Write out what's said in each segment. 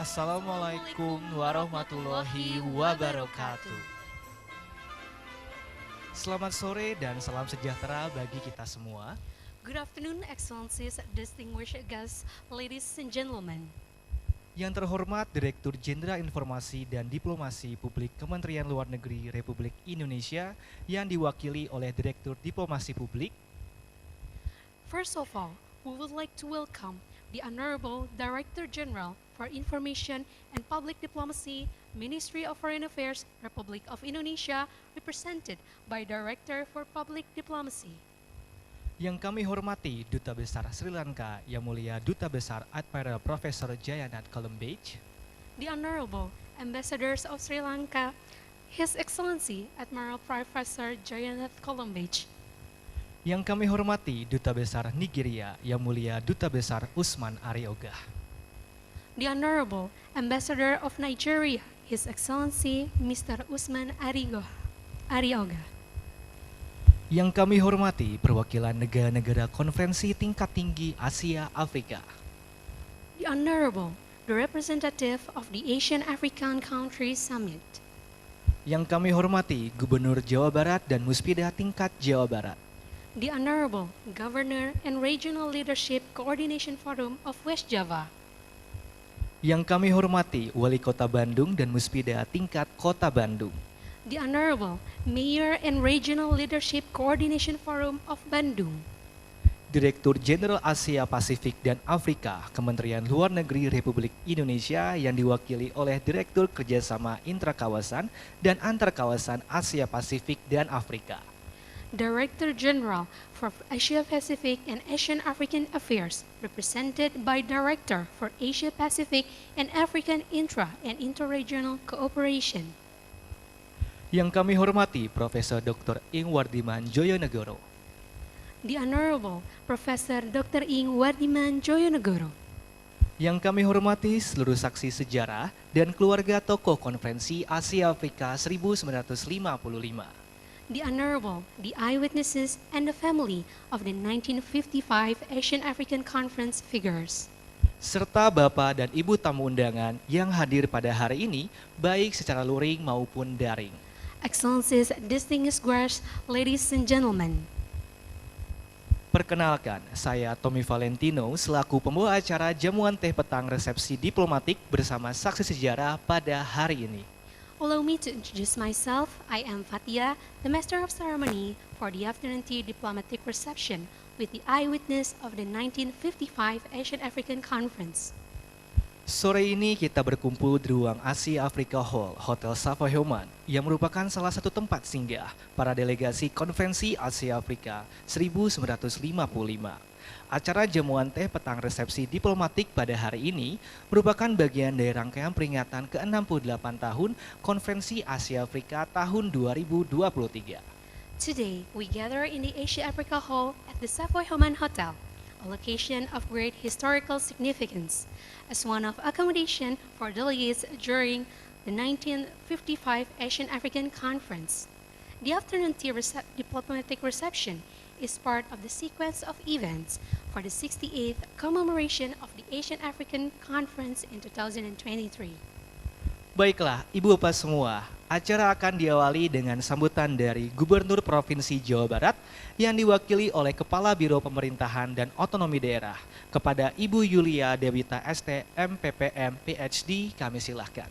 Assalamualaikum warahmatullahi wabarakatuh. Selamat sore dan salam sejahtera bagi kita semua. Good afternoon, Excellencies, distinguished guests, ladies and gentlemen. Yang terhormat Direktur Jenderal Informasi dan Diplomasi Publik Kementerian Luar Negeri Republik Indonesia yang diwakili oleh Direktur Diplomasi Publik. First of all, we would like to welcome the Honorable Director General for Information and Public Diplomacy, Ministry of Foreign Affairs, Republic of Indonesia, represented by Director for Public Diplomacy. Yang kami hormati Duta Besar Sri Lanka Yang Mulia Duta Besar Admiral Profesor Jayanat Columbage. The Honorable Ambassadors of Sri Lanka, His Excellency Admiral Professor Jayanat Columbage. Yang kami hormati Duta Besar Nigeria Yang Mulia Duta Besar Usman Arioga. The Honorable Ambassador of Nigeria, His Excellency Mr. Usman Arioga. Yang kami hormati perwakilan negara-negara konferensi tingkat tinggi Asia Afrika. The Honorable, the representative of the Asian African Countries Summit. Yang kami hormati Gubernur Jawa Barat dan Muspida tingkat Jawa Barat. The Honorable Governor and Regional Leadership Coordination Forum of West Java. Yang kami hormati Wali Kota Bandung dan Muspida tingkat Kota Bandung. The Honorable Mayor and Regional Leadership Coordination Forum of Bandung. Direktur Jenderal Asia Pasifik dan Afrika Kementerian Luar Negeri Republik Indonesia yang diwakili oleh Direktur Kerjasama Intrakawasan dan Antarkawasan Asia Pasifik dan Afrika. Director General for Asia Pacific and Asian African Affairs, represented by Director for Asia Pacific and African Intra and Interregional Cooperation. Yang kami hormati Profesor Dr. Ing Wardiman Joyonegoro. The Honorable Professor Dr. Ing Wardiman Joyonegoro. Yang kami hormati seluruh saksi sejarah dan keluarga tokoh konferensi Asia Afrika 1955. The Honorable, the eyewitnesses and the family of the 1955 Asian African Conference figures. Serta Bapak dan Ibu tamu undangan yang hadir pada hari ini, baik secara luring maupun daring. Excellencies, distinguished guests, ladies and gentlemen. Perkenalkan, saya Tommy Valentino selaku pembawa acara Jamuan Teh Petang Resepsi Diplomatik bersama Saksi Sejarah pada hari ini. Allow me to introduce myself. I am Fatia, the Master of Ceremony for the afternoon tea diplomatic reception with the eyewitness of the 1955 Asian African Conference. Sore ini kita berkumpul di ruang Asia Africa Hall, Hotel Savoy Homan, yang merupakan salah satu tempat singgah para delegasi Konferensi Asia Afrika 1955. Acara Jamuan Teh Petang Resepsi Diplomatik pada hari ini merupakan bagian dari rangkaian peringatan ke-68 tahun Konferensi Asia Afrika tahun 2023. Today, we gather in the Asia Africa Hall at the Savoy Homan Hotel, a location of great historical significance, as one of accommodation for delegates during the 1955 Asian African Conference. The afternoon tea diplomatic reception is part of the sequence of events for the 68th commemoration of the Asian African Conference in 2023. Baiklah, Ibu Bapak semua, acara akan diawali dengan sambutan dari Gubernur Provinsi Jawa Barat yang diwakili oleh Kepala Biro Pemerintahan dan Otonomi Daerah. Kepada Ibu Yulia Dewita ST, MPPM, PhD, kami silahkan.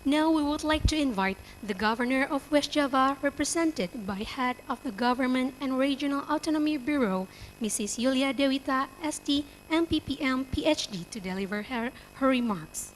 Now we would like to invite the Governor of West Java, represented by Head of the Government and Regional Autonomy Bureau, Mrs. Yulia Dewita ST, MPPM, PhD, to deliver her remarks.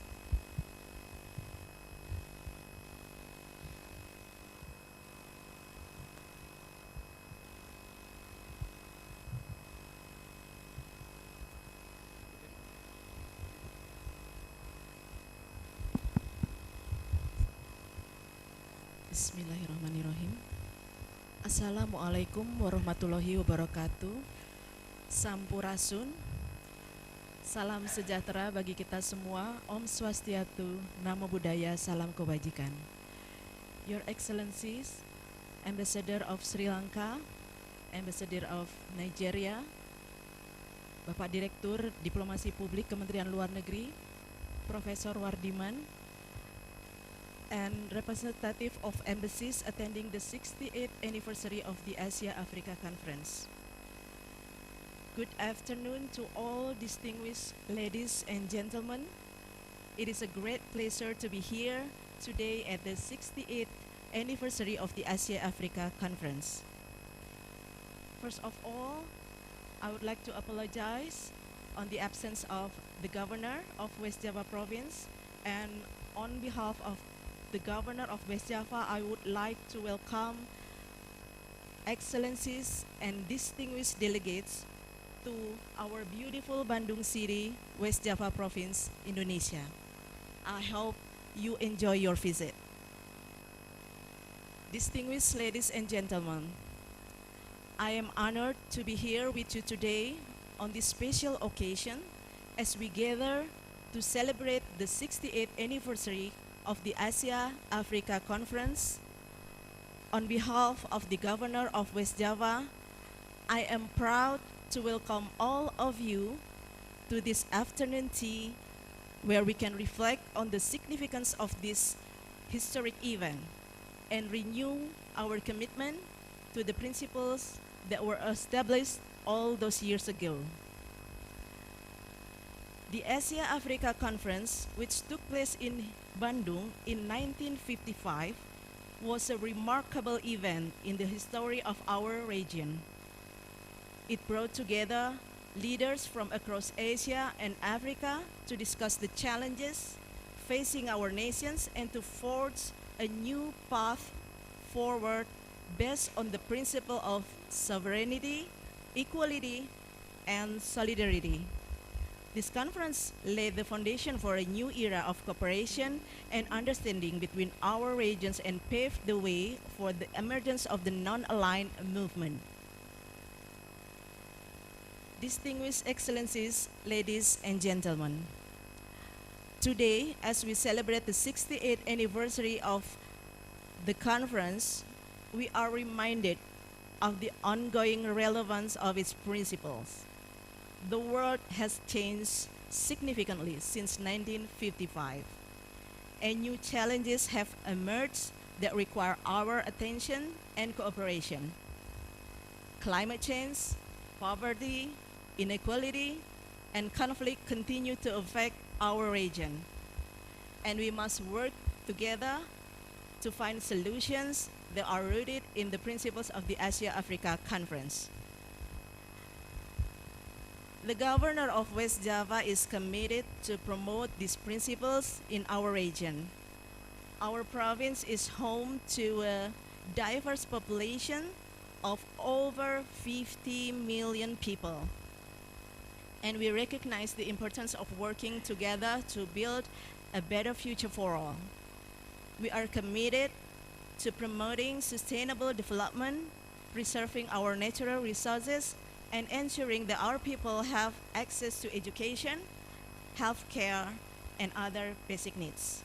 Bismillahirrahmanirrahim. Assalamualaikum warahmatullahi wabarakatuh. Sampurasun. Salam sejahtera bagi kita semua. Om Swastiastu, Namo Buddhaya, salam kebajikan. Your Excellencies, Ambassador of Sri Lanka, Ambassador of Nigeria, Bapak Direktur Diplomasi Publik Kementerian Luar Negeri, Professor Wardiman, and representative of embassies attending the 68th anniversary of the Asia-Africa Conference. Good afternoon to all distinguished ladies and gentlemen. It is a great pleasure to be here today at the 68th anniversary of the Asia-Africa Conference. First of all, I would like to apologize on the absence of the Governor of West Java Province, and on behalf of the Governor of West Java, I would like to welcome Excellencies and distinguished delegates to our beautiful Bandung City, West Java Province, Indonesia. I hope you enjoy your visit. Distinguished ladies and gentlemen, I am honored to be here with you today on this special occasion as we gather to celebrate the 68th anniversary of the Asia-Africa Conference. On behalf of the Governor of West Java, I am proud to welcome all of you to this afternoon tea where we can reflect on the significance of this historic event and renew our commitment to the principles that were established all those years ago. The Asia-Africa Conference, which took place in Bandung in 1955, was a remarkable event in the history of our region. It brought together leaders from across Asia and Africa to discuss the challenges facing our nations and to forge a new path forward based on the principle of sovereignty, equality, and solidarity. This conference laid the foundation for a new era of cooperation and understanding between our regions and paved the way for the emergence of the non-aligned movement. Distinguished Excellencies, ladies and gentlemen, today, as we celebrate the 68th anniversary of the conference, we are reminded of the ongoing relevance of its principles. The world has changed significantly since 1955, and new challenges have emerged that require our attention and cooperation. Climate change, poverty, inequality, and conflict continue to affect our region, and we must work together to find solutions that are rooted in the principles of the Asia-Africa Conference. The Governor of West Java is committed to promote these principles in our region. Our province is home to a diverse population of over 50 million people, and we recognize the importance of working together to build a better future for all. We are committed to promoting sustainable development, preserving our natural resources, and ensuring that our people have access to education, healthcare, and other basic needs.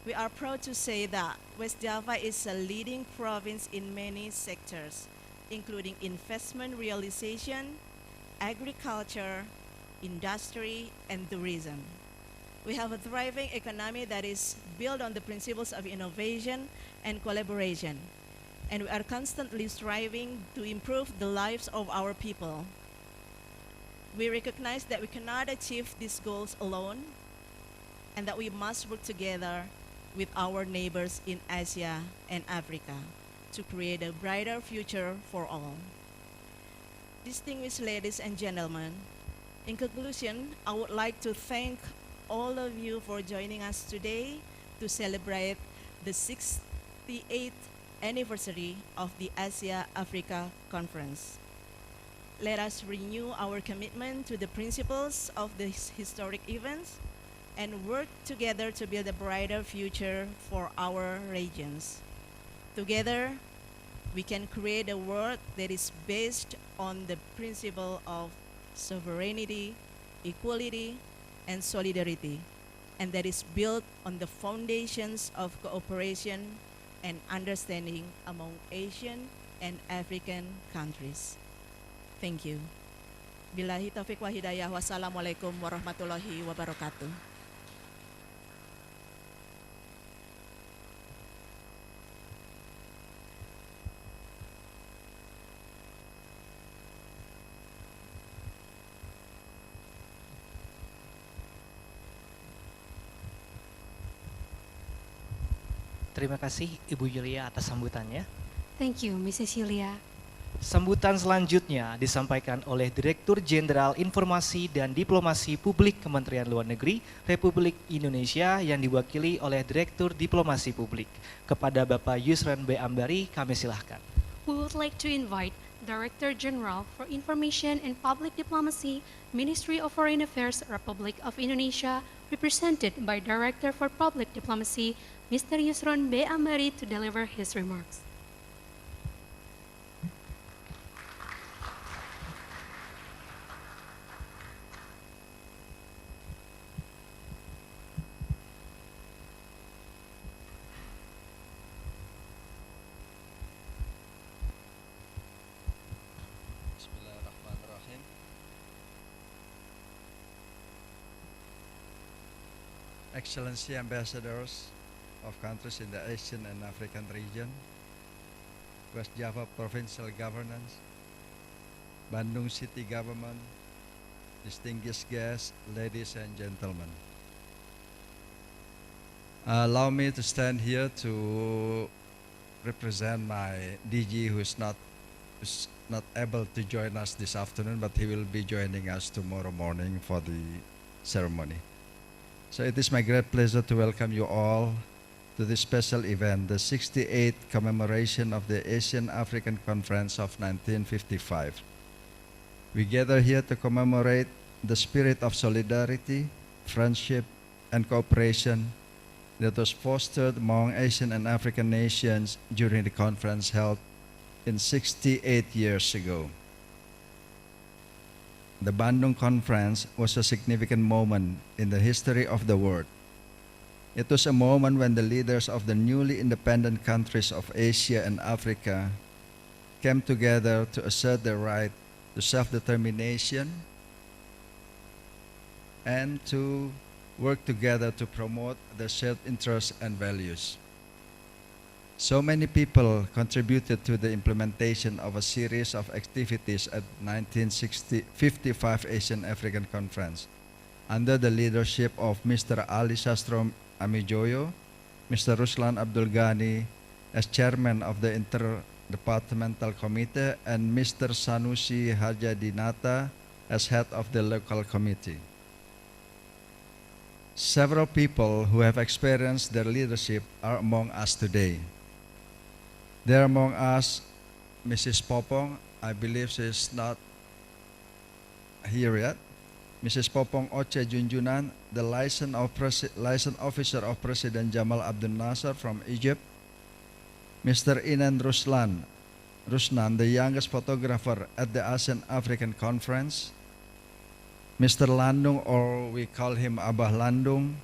We are proud to say that West Java is a leading province in many sectors, including investment realization, agriculture, industry, and tourism. We have a thriving economy that is built on the principles of innovation and collaboration, and we are constantly striving to improve the lives of our people. We recognize that we cannot achieve these goals alone, and that we must work together with our neighbors in Asia and Africa to create a brighter future for all. Distinguished ladies and gentlemen, in conclusion, I would like to thank all of you for joining us today to celebrate the 68th anniversary of the Asia-Africa Conference. Let us renew our commitment to the principles of these historic events and work together to build a brighter future for our regions. Together, we can create a world that is based on the principle of sovereignty, equality, and solidarity, and that is built on the foundations of cooperation and understanding among Asian and African countries. Thank you. Billahi taufiq wa hidayah. Wassalamualaikum warahmatullahi wabarakatuh. Terima kasih Ibu Yulia atas sambutannya. Thank you, Mrs. Yulia. Sambutan selanjutnya disampaikan oleh Direktur Jenderal Informasi dan Diplomasi Publik Kementerian Luar Negeri Republik Indonesia yang diwakili oleh Direktur Diplomasi Publik. Kepada Bapak Yusran B. Ambari, kami silahkan. We would like to invite Director General for Information and Public Diplomacy, Ministry of Foreign Affairs, Republic of Indonesia, represented by Director for Public Diplomacy, Mr. Yusron B. Ambari, to deliver his remarks. Bismillahirrahmanirrahim. Excellency ambassadors of countries in the Asian and African region, West Java Provincial Governance, Bandung City Government, distinguished guests, ladies and gentlemen. Allow me to stand here to represent my DG who's not able to join us this afternoon, but he will be joining us tomorrow morning for the ceremony. So it is my great pleasure to welcome you all to this special event, the 68th commemoration of the Asian African Conference of 1955. We gather here to commemorate the spirit of solidarity, friendship, and cooperation that was fostered among Asian and African nations during the conference held in 68 years ago. The Bandung Conference was a significant moment in the history of the world. It was a moment when the leaders of the newly independent countries of Asia and Africa came together to assert their right to self-determination and to work together to promote their shared interests and values. So many people contributed to the implementation of a series of activities at 1955 Asian African Conference under the leadership of Mr. Ali Sastro Amijoyo, Mr. Ruslan Abdul Ghani as chairman of the Interdepartmental Committee, and Mr. Sanusi Hajadinata as head of the local committee. Several people who have experienced their leadership are among us today. There among us, Mrs. Popong, I believe she is not here yet. Mrs. Popong Oce Junjunan, the license officer of President Jamal Abdel Nasser from Egypt. Mr. Inan Rusnan, the youngest photographer at the ASEAN African Conference. Mr. Landung, or we call him Abah Landung,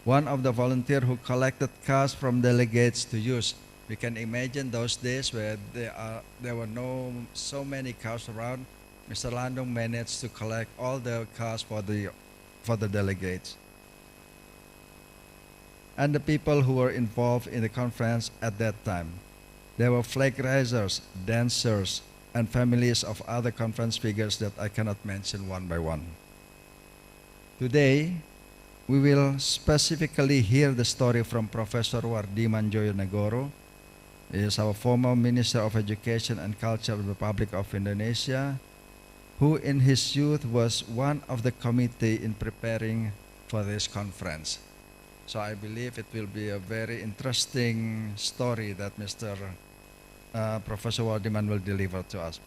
one of the volunteers who collected cards from delegates to use. We can imagine those days where there were so many cars around. Mr. Landung managed to collect all the cars for the delegates. And the people who were involved in the conference at that time. There were flag raisers, dancers, and families of other conference figures that I cannot mention one by one. Today, we will specifically hear the story from Professor Wardiman Joyonegoro. He is our former Minister of Education and Culture of the Republic of Indonesia, who in his youth was one of the committee in preparing for this conference. So I believe it will be a very interesting story that Mr. Professor Wardiman will deliver to us.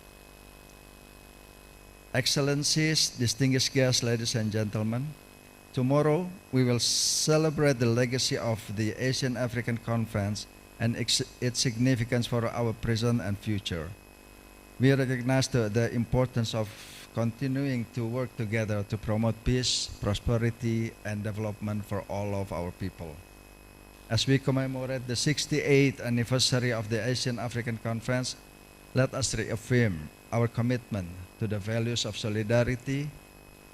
Excellencies, distinguished guests, ladies and gentlemen, tomorrow we will celebrate the legacy of the Asian African Conference and its significance for our present and future. We recognize the importance of continuing to work together to promote peace, prosperity, and development for all of our people. As we commemorate the 68th anniversary of the Asian African Conference, let us reaffirm our commitment to the values of solidarity,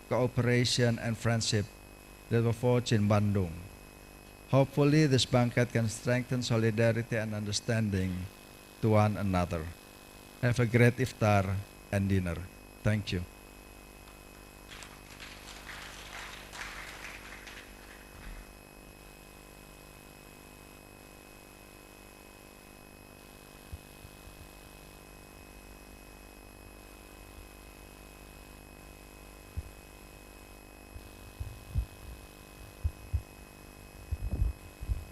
cooperation, and friendship that were forged in Bandung. Hopefully, this banquet can strengthen solidarity and understanding to one another. Have a great iftar and dinner. Thank you.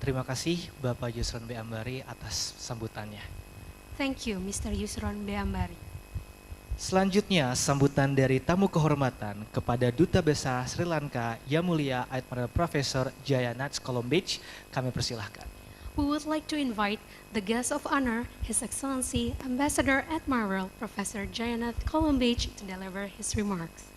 Terima kasih Bapak Yusron B. Ambari atas sambutannya. Thank you, Mr. Yusron Beambari. Selanjutnya, sambutan dari tamu kehormatan kepada Duta Besar Sri Lanka Yang Mulia Admiral Profesor Jayanats Kolombich, kami persilahkan. We would like to invite the guest of honor, His Excellency Ambassador Admiral Professor Jayannath Kolombich, to deliver his remarks.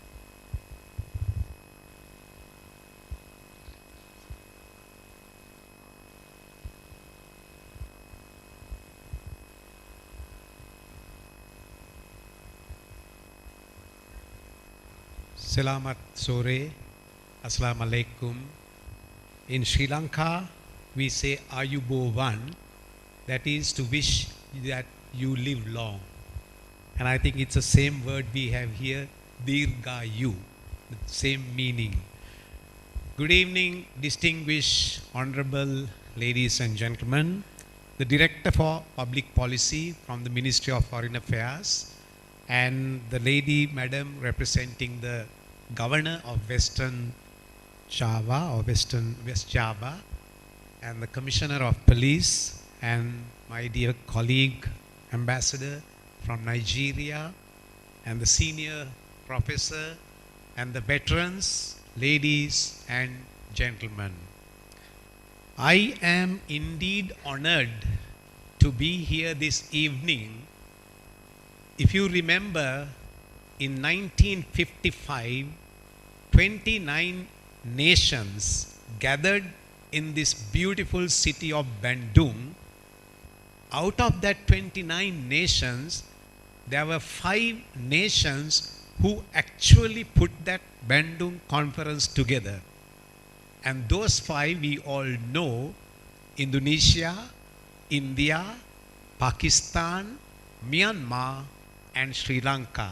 Selamat sore, Assalamualaikum. In Sri Lanka, we say Ayubovan, that is to wish that you live long. And I think it's the same word we have here, Dirgayu, the same meaning. Good evening, distinguished honorable ladies and gentlemen. The Director for Public Policy from the Ministry of Foreign Affairs, and the lady, madam, representing the Governor of Western Java or West Java, and the Commissioner of Police, and my dear colleague, Ambassador from Nigeria, and the senior professor, and the veterans, ladies and gentlemen. I am indeed honored to be here this evening. If you remember, in 1955, 29 nations gathered in this beautiful city of Bandung. Out of that 29 nations, there were 5 nations who actually put that Bandung conference together. And those 5 we all know: Indonesia, India, Pakistan, Myanmar, and Sri Lanka.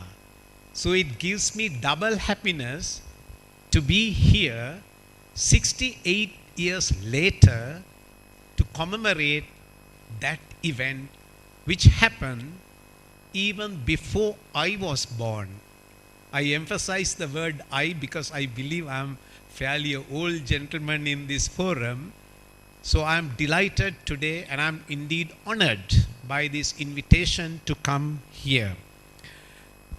So it gives me double happiness to be here 68 years later to commemorate that event which happened even before I was born. I emphasize the word I because I believe I'm fairly an old gentleman in this forum. So I'm delighted today, and I'm indeed honored by this invitation to come here.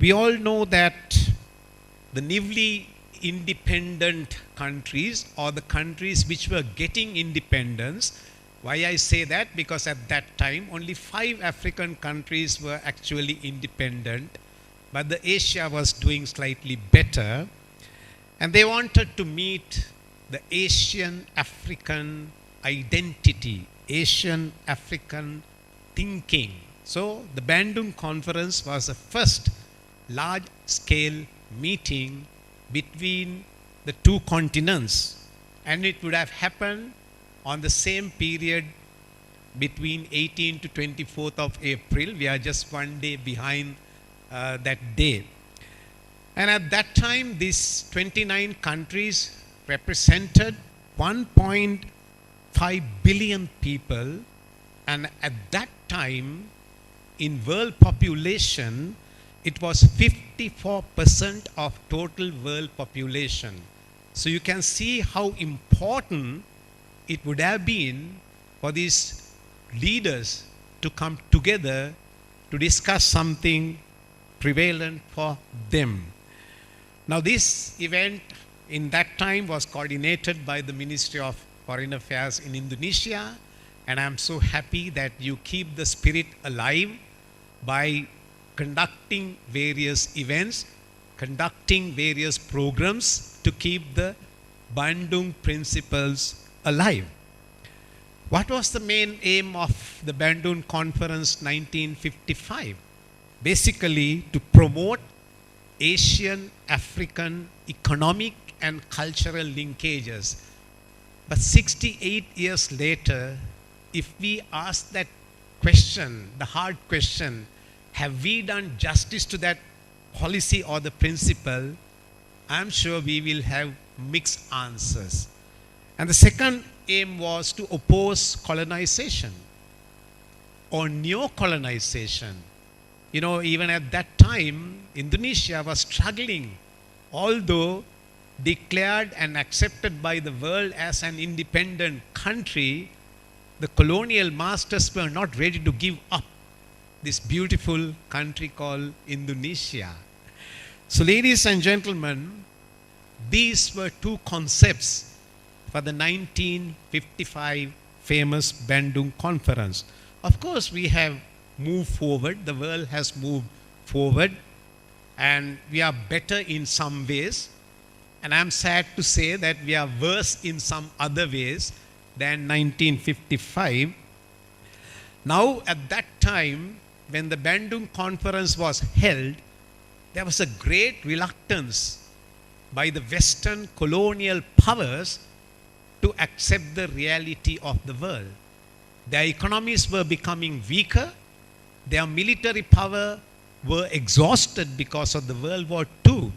We all know that the newly independent countries, or the countries which were getting independence, why I say that? Because at that time only 5 African countries were actually independent, but the Asia was doing slightly better, and they wanted to meet the Asian African identity, Asian African thinking. So the Bandung Conference was the first large-scale meeting between the 2 continents, and it would have happened on the same period between 18th to 24th of April. We are just one day behind that day. And at that time, these 29 countries represented 1.5 billion people, and at that time, in world population, it was 54% of total world population. So you can see how important it would have been for these leaders to come together to discuss something prevalent for them. Now this event in that time was coordinated by the Ministry of Foreign Affairs in Indonesia, and I'm so happy that you keep the spirit alive by conducting various events, conducting various programs to keep the Bandung principles alive. What was the main aim of the Bandung Conference 1955? Basically, to promote Asian African economic and cultural linkages. But 68 years later, if we ask that question, the hard question, have we done justice to that policy or the principle? I'm sure we will have mixed answers. And the second aim was to oppose colonization or neo-colonization. You know, even at that time, Indonesia was struggling, although declared and accepted by the world as an independent country, the colonial masters were not ready to give up this beautiful country called Indonesia. So, ladies and gentlemen, these were two concepts for the 1955 famous Bandung Conference. Of course, we have moved forward, the world has moved forward, and we are better in some ways. And I'm sad to say that we are worse in some other ways than 1955. Now, at that time, when the Bandung Conference was held, there was a great reluctance by the Western colonial powers to accept the reality of the world. Their economies were becoming weaker, their military power were exhausted because of the World War II.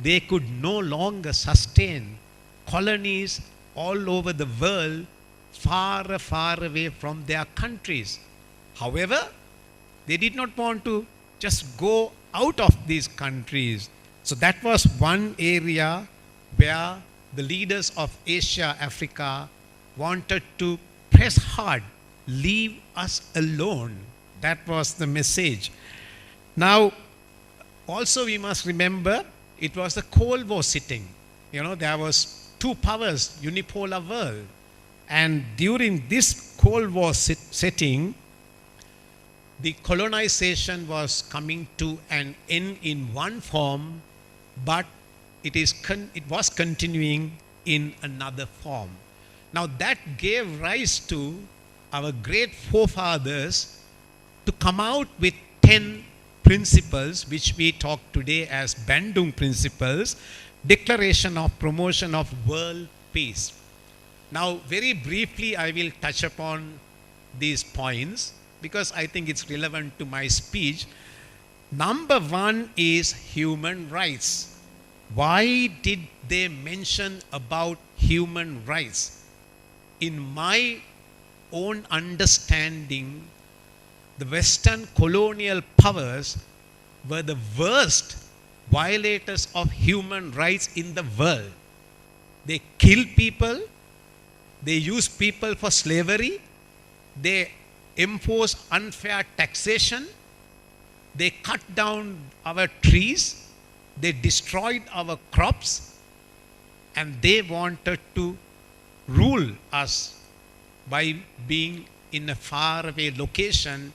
They could no longer sustain colonies all over the world, far, far away from their countries. However, they did not want to just go out of these countries. So that was one area where the leaders of Asia, Africa wanted to press hard, leave us alone. That was the message. Now, also we must remember, it was the Cold War sitting. You know, there was two powers, unipolar world. And during this Cold War setting, the colonization was coming to an end in one form, but it was continuing in another form. Now that gave rise to our great forefathers to come out with 10 principles, which we talk today as Bandung Principles, Declaration of Promotion of World Peace. Now, very briefly, I will touch upon these points because I think it's relevant to my speech. Number one is human rights. Why did they mention about human rights? In my own understanding, the Western colonial powers were the worst violators of human rights in the world. They killed people, they used people for slavery, they imposed unfair taxation, they cut down our trees, they destroyed our crops, and they wanted to rule us by being in a faraway location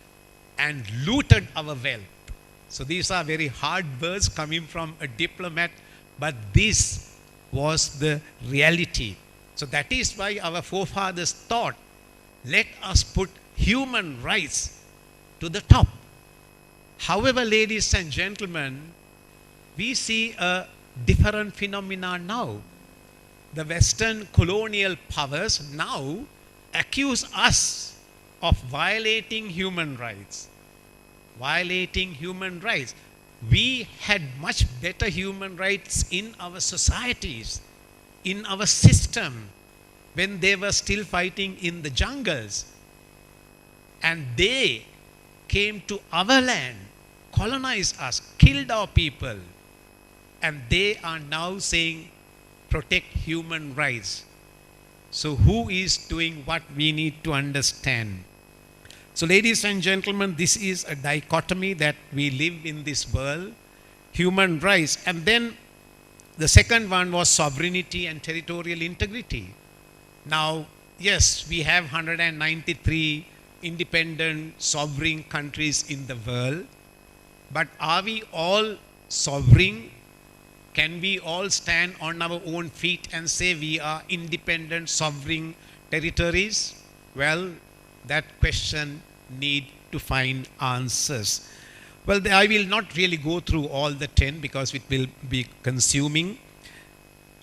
and looted our wealth. So these are very hard words coming from a diplomat, but this was the reality. So that is why our forefathers thought, let us put human rights to the top. However, ladies and gentlemen, we see a different phenomena now. The Western colonial powers now accuse us of violating human rights. Violating human rights. We had much better human rights in our societies, in our system, when they were still fighting in the jungles. And they came to our land, colonized us, killed our people. And they are now saying, protect human rights. So who is doing what we need to understand? So ladies and gentlemen, this is a dichotomy that we live in this world. Human rights. And then the second one was sovereignty and territorial integrity. Now, yes, we have 193 independent sovereign countries in the world. But are we all sovereign? Can we all stand on our own feet and say we are independent sovereign territories? Well, that question need to find answers. Well, I will not really go through all the 10 because it will be consuming.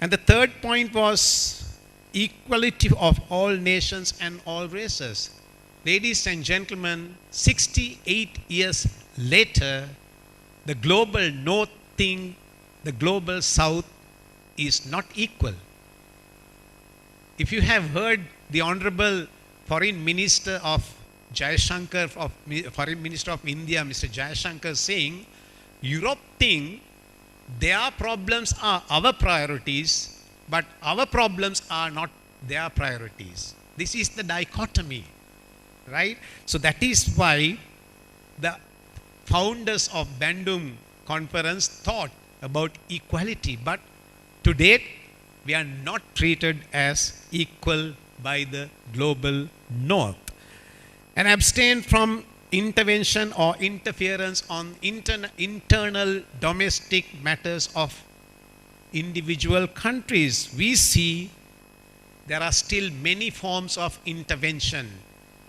And the third point was equality of all nations and all races. Ladies and gentlemen, 68 years later, the global north thinks the global south is not equal. If you have heard the Honorable Foreign Minister of Jaishankar, Foreign Minister of India, Mr. Jaishankar saying, Europe think their problems are our priorities, but our problems are not their priorities. This is the dichotomy, right? So that is why the founders of Bandung conference thought about equality, but to date we are not treated as equal by the global north, and abstain from intervention or interference on internal domestic matters of individual countries. We see there are still many forms of intervention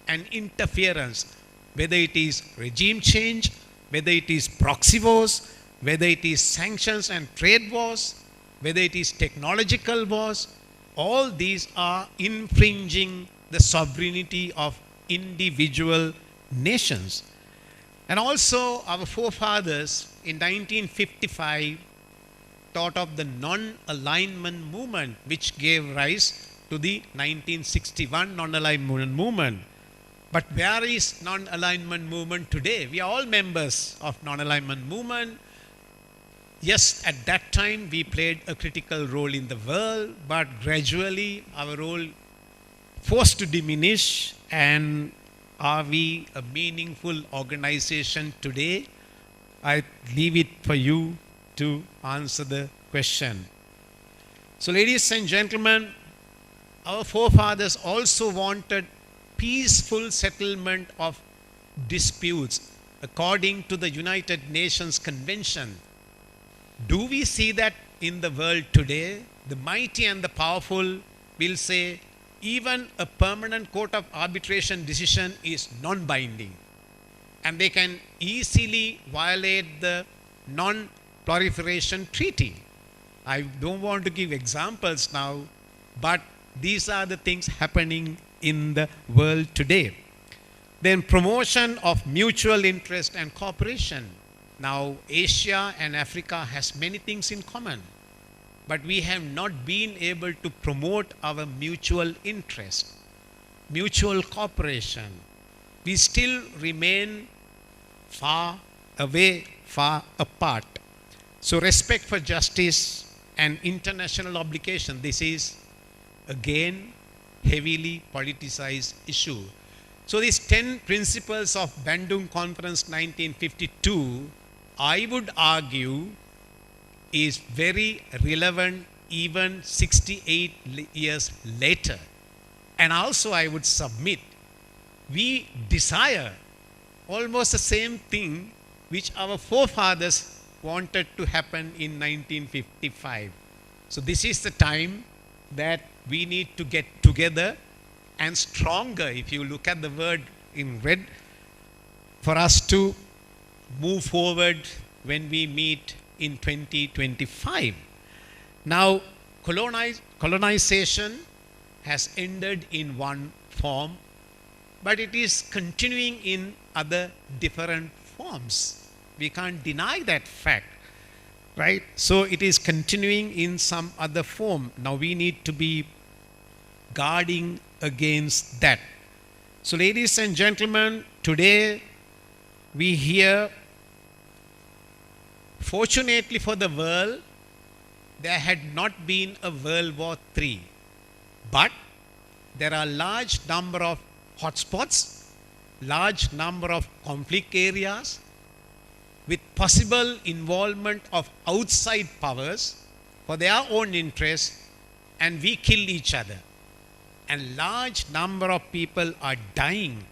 and interference, whether it is regime change, whether it is proxy wars, whether it is sanctions and trade wars, whether it is technological wars. All these are infringing the sovereignty of individual nations. And also our forefathers in 1955 thought of the non-alignment movement, which gave rise to the 1961 non-alignment movement. But where is non-alignment movement today? We are all members of non-alignment movement. Yes, at that time we played a critical role in the world, but gradually our role forced to diminish. And are we a meaningful organization today? I leave it for you to answer the question. So ladies and gentlemen, our forefathers also wanted peaceful settlement of disputes according to the United Nations Convention. Do we see that in the world today? The mighty and the powerful will say even a permanent court of arbitration decision is non-binding, and they can easily violate the non-proliferation treaty. I don't want to give examples now, but these are the things happening in the world today. Then promotion of mutual interest and cooperation. Now Asia and Africa has many things in common, but we have not been able to promote our mutual interest, mutual cooperation. We still remain far away, far apart. So respect for justice and international obligation, this is again heavily politicized issue. So these 10 principles of Bandung Conference 1952, I would argue, is very relevant even 68 years later. And also I would submit, we desire almost the same thing which our forefathers wanted to happen in 1955. So this is the time that we need to get together and stronger, if you look at the word in red, for us to move forward when we meet in 2025. Now, colonization has ended in one form, but it is continuing in other different forms. We can't deny that fact, right? So it is continuing in some other form. Now we need to be guarding against that. So ladies and gentlemen, today we hear, fortunately for the world, there had not been a World War III, but there are large number of hotspots, large number of conflict areas with possible involvement of outside powers for their own interests, and we kill each other. And large number of people are dying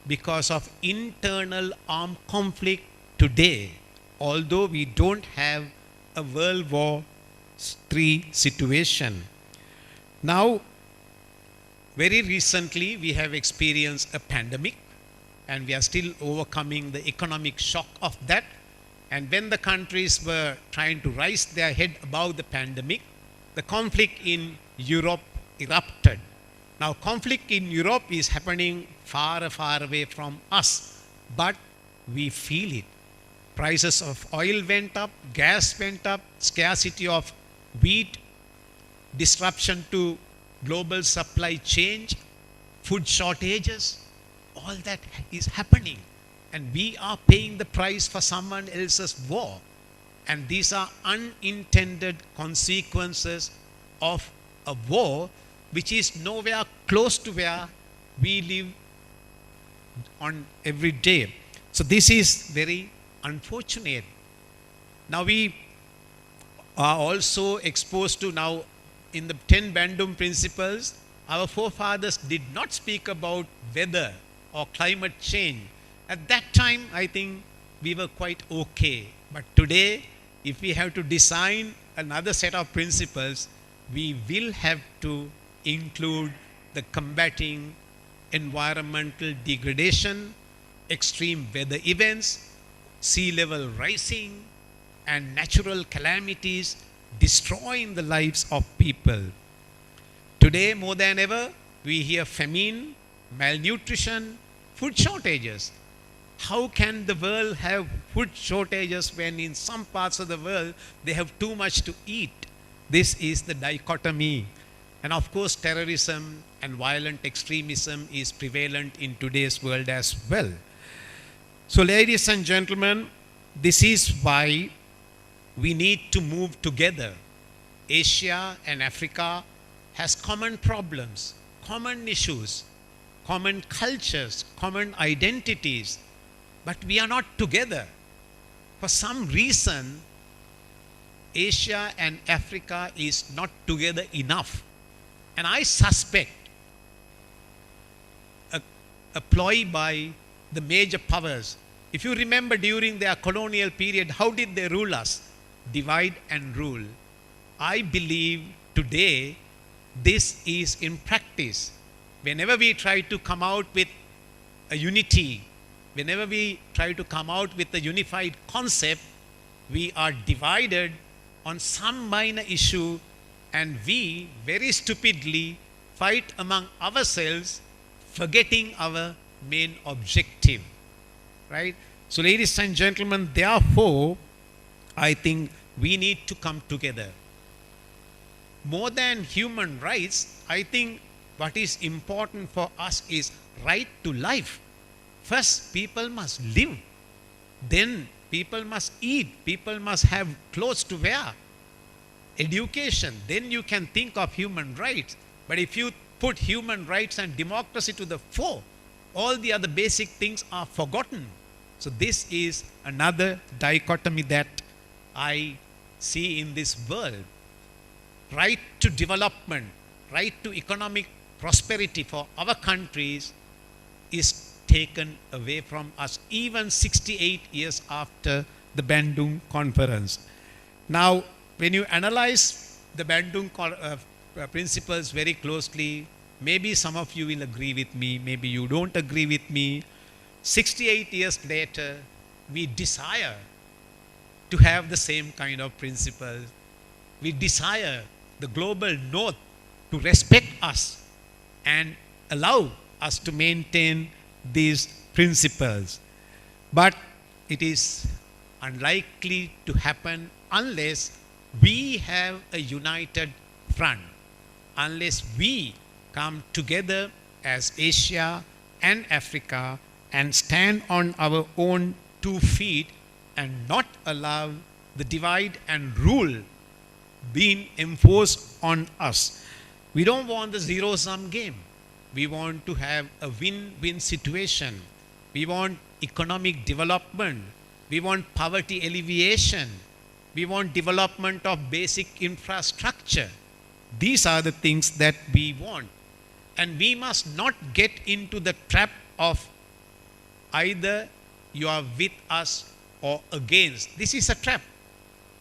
because of internal armed conflict today, although we don't have a World War III situation. Now, very recently we have experienced a pandemic, and we are still overcoming the economic shock of that. And when the countries were trying to raise their head above the pandemic, the conflict in Europe erupted. Now, conflict in Europe is happening far, far away from us, but we feel it. Prices of oil went up, gas went up, scarcity of wheat, disruption to global supply chain, food shortages, all that is happening. And we are paying the price for someone else's war. And these are unintended consequences of a war which is nowhere close to where we live on every day. So this is very unfortunate. Now we are also exposed to now in the 10 Bandung principles, our forefathers did not speak about weather or climate change. At that time, I think we were quite okay. But today, if we have to design another set of principles, we will have to include the combating environmental degradation, extreme weather events, sea level rising, and natural calamities destroying the lives of people. Today, more than ever, we hear famine, malnutrition, food shortages. How can the world have food shortages when in some parts of the world they have too much to eat? This is the dichotomy. And of course, terrorism and violent extremism is prevalent in today's world as well. So, ladies and gentlemen, this is why we need to move together. Asia and Africa has common problems, common issues, common cultures, common identities, but we are not together. For some reason, Asia and Africa is not together enough. And I suspect a ploy by the major powers. If you remember during their colonial period, how did they rule us? Divide and rule. I believe today this is in practice. Whenever we try to come out with a unity, whenever we try to come out with a unified concept, we are divided on some minor issue and we very stupidly fight among ourselves, forgetting our main objective. Right? So, ladies and gentlemen, therefore, I think we need to come together. More than human rights, I think what is important for us is right to life. First, people must live. Then, people must eat. People must have clothes to wear. Education. Then you can think of human rights. But if you put human rights and democracy to the fore, all the other basic things are forgotten. So this is another dichotomy that I see in this world. Right to development, right to economic prosperity for our countries is taken away from us even 68 years after the Bandung Conference. Now, when you analyze the Bandung principles very closely, maybe some of you will agree with me, maybe you don't agree with me. 68 years later, we desire to have the same kind of principles. We desire the global north to respect us and allow us to maintain these principles. But it is unlikely to happen unless we have a united front, unless we come together as Asia and Africa and stand on our own 2 feet and not allow the divide and rule being enforced on us. We don't want the zero-sum game. We want to have a win-win situation. We want economic development. We want poverty alleviation. We want development of basic infrastructure. These are the things that we want. And we must not get into the trap of either you are with us or against. This is a trap.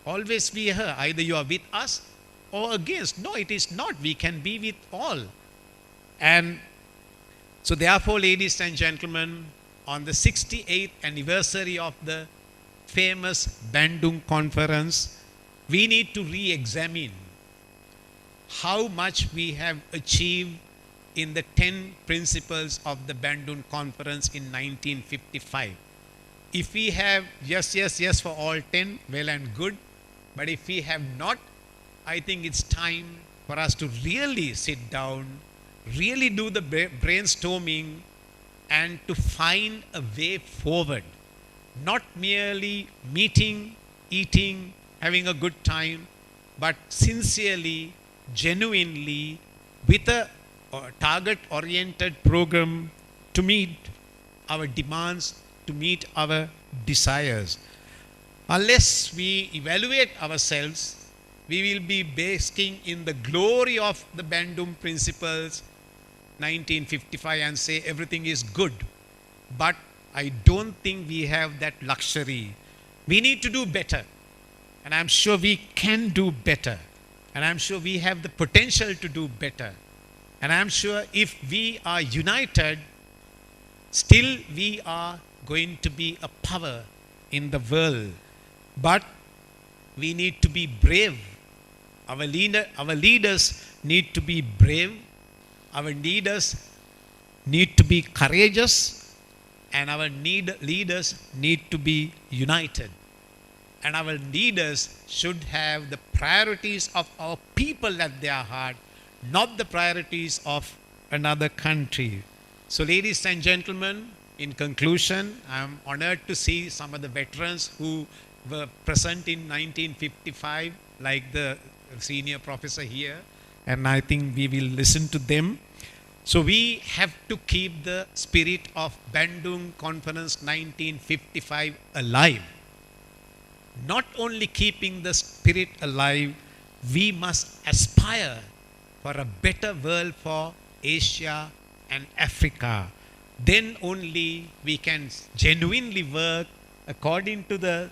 Always we hear either you are with us or against. No, it is not. We can be with all. And so therefore, ladies and gentlemen, on the 68th anniversary of the famous Bandung Conference, we need to re-examine how much we have achieved in the 10 principles of the Bandung Conference in 1955. If we have yes for all 10, well and good. But if we have not, I think it's time for us to really sit down, really do the brainstorming and to find a way forward. Not merely meeting, eating, having a good time, but sincerely, genuinely with a target-oriented program to meet our demands, to meet our desires. Unless we evaluate ourselves, we will be basking in the glory of the Bandung Principles 1955 and say everything is good. But I don't think we have that luxury. We need to do better. And I'm sure we can do better. And I'm sure we have the potential to do better. And I'm sure if we are united, still we are going to be a power in the world. But we need to be brave. Our leaders need to be brave. Our leaders need to be courageous. And our leaders need to be united. And our leaders should have the priorities of our people at their heart, not the priorities of another country. So ladies and gentlemen, in conclusion, I am honored to see some of the veterans who were present in 1955, like the senior professor here, and I think we will listen to them. So we have to keep the spirit of Bandung Conference 1955 alive. Not only keeping the spirit alive, we must aspire for a better world for Asia and Africa. Then only we can genuinely work according to the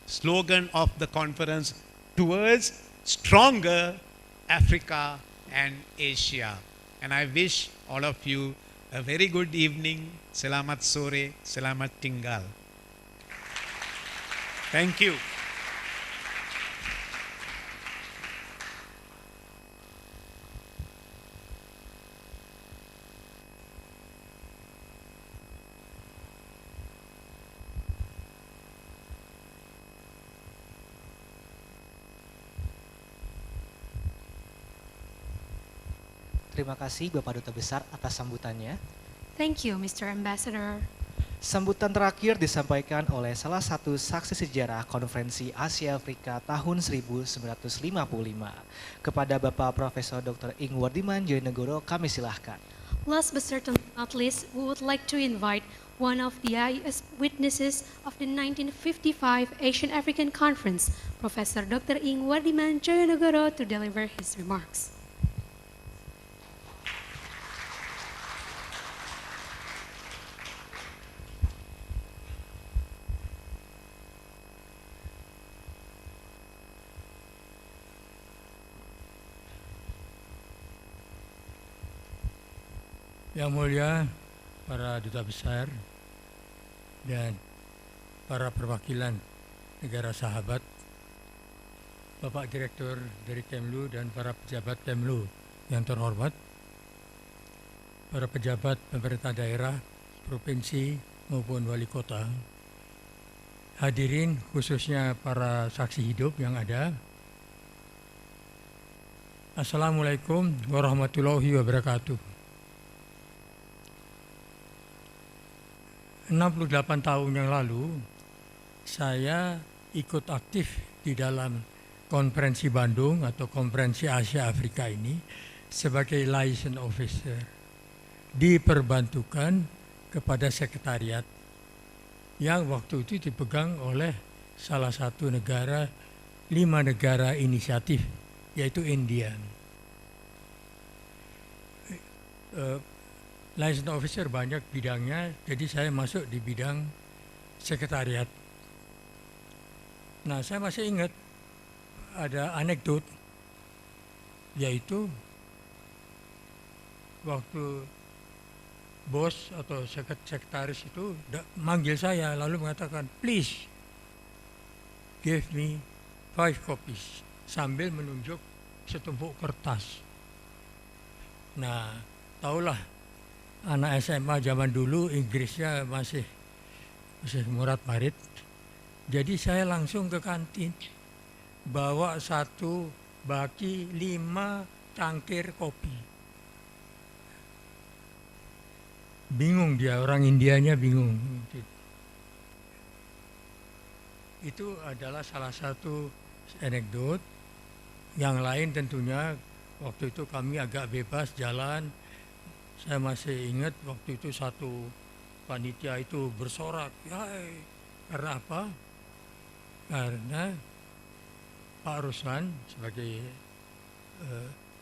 slogan of the conference towards stronger Africa and Asia. And I wish all of you a very good evening. Selamat sore, selamat tinggal. Thank you. Terima kasih Bapak Duta Besar atas sambutannya. Thank you, Mr. Ambassador. Sambutan terakhir disampaikan oleh salah satu saksi sejarah Konferensi Asia Afrika tahun 1955. Kepada Bapak Profesor Dr. Ing Wardiman Joyonegoro, kami silahkan. Last but certainly not least, we would like to invite one of the eyewitnesses witnesses of the 1955 Asian African Conference, Professor Dr. Ing Wardiman Joyonegoro, to deliver his remarks. Yang mulia para duta besar dan para perwakilan negara sahabat, Bapak Direktur dari Kemlu dan para pejabat Kemlu yang terhormat, para pejabat pemerintah daerah, provinsi maupun wali kota, hadirin khususnya para saksi hidup yang ada. Assalamualaikum warahmatullahi wabarakatuh. 68 tahun yang lalu, saya ikut aktif di dalam konferensi Bandung atau konferensi Asia Afrika ini sebagai liaison officer. Diperbantukan kepada sekretariat yang waktu itu dipegang oleh salah satu negara, 5 negara inisiatif, yaitu India. Liaison officer banyak bidangnya, jadi saya masuk di bidang sekretariat. Nah, saya masih ingat ada anekdot, yaitu waktu bos atau sekretaris itu manggil saya lalu mengatakan, please give me 5 copies, sambil menunjuk setumpuk kertas. Nah, tahulah anak SMA zaman dulu Inggrisnya masih murat marit. Jadi saya langsung ke kantin, bawa 1 baki 5 cangkir kopi. Bingung dia, orang Indianya bingung. Itu adalah salah satu anekdot. Yang lain tentunya Waktu itu kami agak bebas jalan. Saya masih ingat waktu itu satu panitia itu bersorak, "Hai!" Karena apa? Karena Pak Ruslan sebagai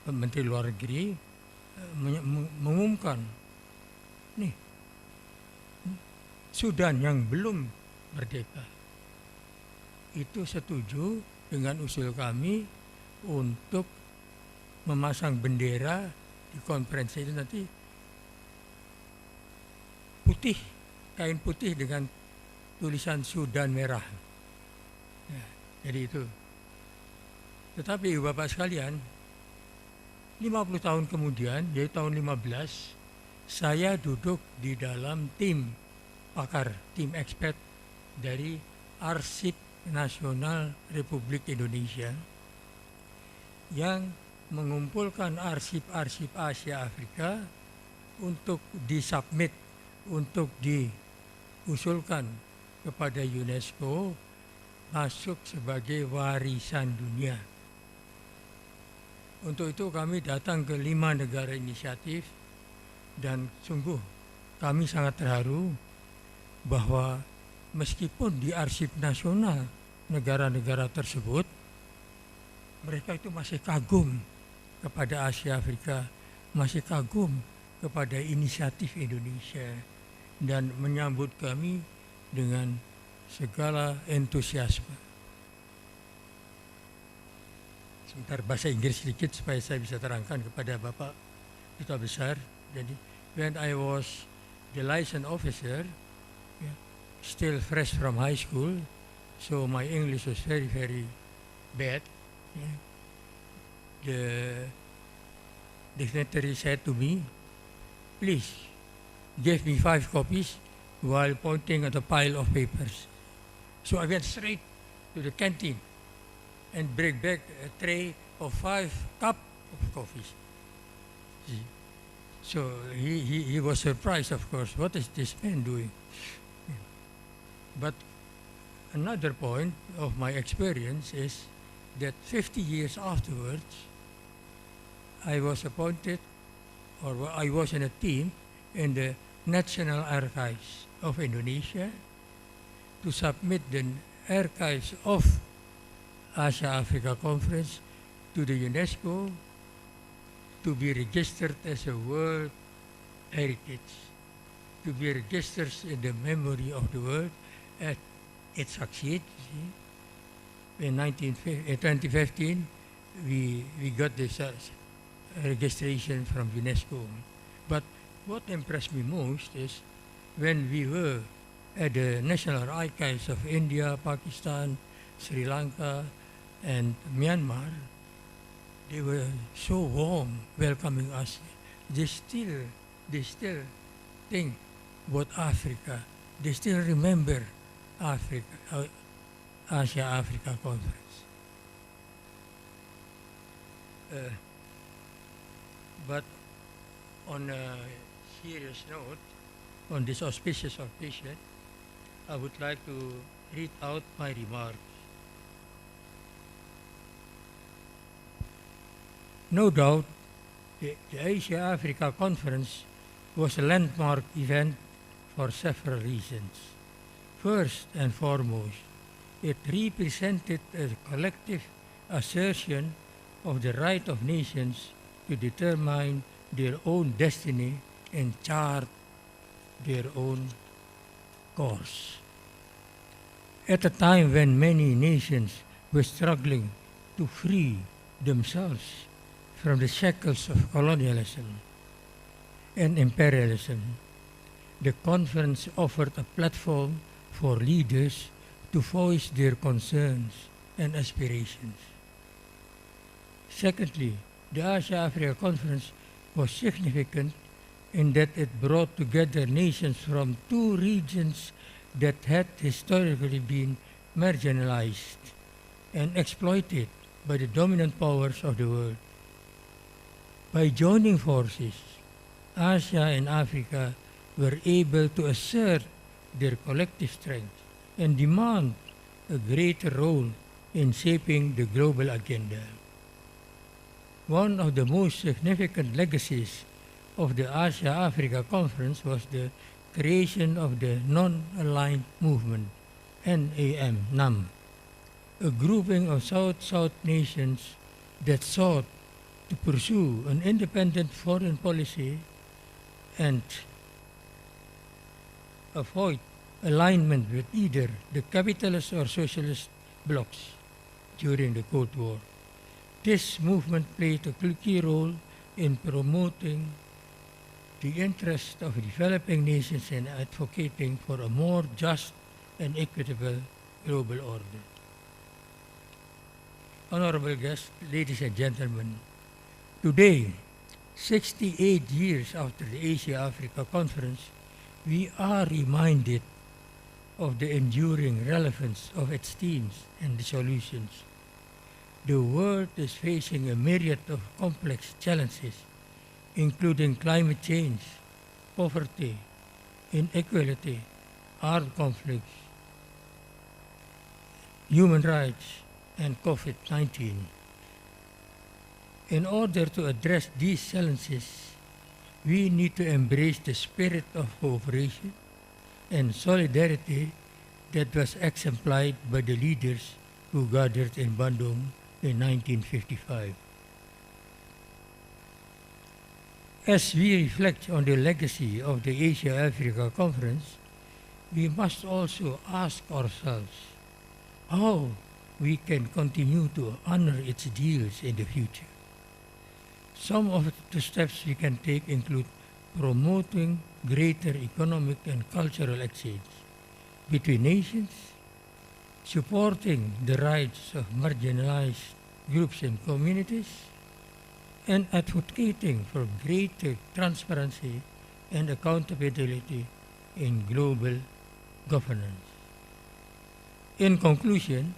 Menteri Luar Negeri mengumumkan, nih Sudan yang belum merdeka itu setuju dengan usul kami untuk memasang bendera di konferensi itu nanti putih, kain putih dengan tulisan Sudan merah. Ya, jadi itu. Tetapi Bapak sekalian, 50 tahun kemudian, yaitu tahun 15, saya duduk di dalam tim pakar, tim expert dari Arsip Nasional Republik Indonesia yang mengumpulkan arsip-arsip Asia Afrika untuk disubmit, untuk diusulkan kepada UNESCO masuk sebagai warisan dunia. Untuk itu kami datang ke 5 negara inisiatif dan sungguh kami sangat terharu bahwa meskipun di arsip nasional negara-negara tersebut mereka itu masih kagum kepada Asia Afrika, masih kagum kepada inisiatif Indonesia dan menyambut kami dengan segala entusiasme. Sebentar bahasa Inggris sedikit supaya saya bisa terangkan kepada Bapak Duta Besar. Jadi, when I was the license officer, still fresh from high school, so my English was very, very bad. The dignitary said to me, "Please, give me 5 copies," while pointing at a pile of papers. So I went straight to the canteen and bring back a tray of 5 cups of coffee. So he was surprised, of course. What is this man doing? But another point of my experience is that 50 years afterwards, I was appointed, or I was in a team in the National Archives of Indonesia to submit the archives of Asia-Africa Conference to the UNESCO to be registered as a World Heritage, to be registered in the memory of the world. And it succeeded. In 2015, we got this registration from UNESCO. But what impressed me most is when we were at the National Archives of India, Pakistan, Sri Lanka, and Myanmar, they were so warm welcoming us. They still think about Africa. They still remember Africa, Asia-Africa Conference. But on a serious note, on this auspicious occasion, I would like to read out my remarks. No doubt, the Asia-Africa Conference was a landmark event for several reasons. First and foremost, it represented a collective assertion of the right of nations to determine their own destiny and chart their own course. At a time when many nations were struggling to free themselves from the shackles of colonialism and imperialism, the conference offered a platform for leaders to voice their concerns and aspirations. Secondly, the Asia-Africa Conference was significant in that it brought together nations from 2 regions that had historically been marginalized and exploited by the dominant powers of the world. By joining forces, Asia and Africa were able to assert their collective strength and demand a greater role in shaping the global agenda. one of the most significant legacies of the Asia-Africa Conference was the creation of the Non-Aligned Movement, NAM, a grouping of South-South nations that sought to pursue an independent foreign policy and avoid alignment with either the capitalist or socialist blocs during the Cold War. This movement played a key role in promoting the interests of developing nations and advocating for a more just and equitable global order. Honorable guests, ladies and gentlemen, today, 68 years after the Asia-Africa Conference, we are reminded of the enduring relevance of its themes and the solutions. The world is facing a myriad of complex challenges, including climate change, poverty, inequality, armed conflicts, human rights, and COVID-19. In order to address these challenges, we need to embrace the spirit of cooperation and solidarity that was exemplified by the leaders who gathered in Bandung in 1955. As we reflect on the legacy of the Asia-Africa Conference, we must also ask ourselves how we can continue to honor its deals in the future. Some of the steps we can take include promoting greater economic and cultural exchange between nations, supporting the rights of marginalized groups and communities, and advocating for greater transparency and accountability in global governance. In conclusion,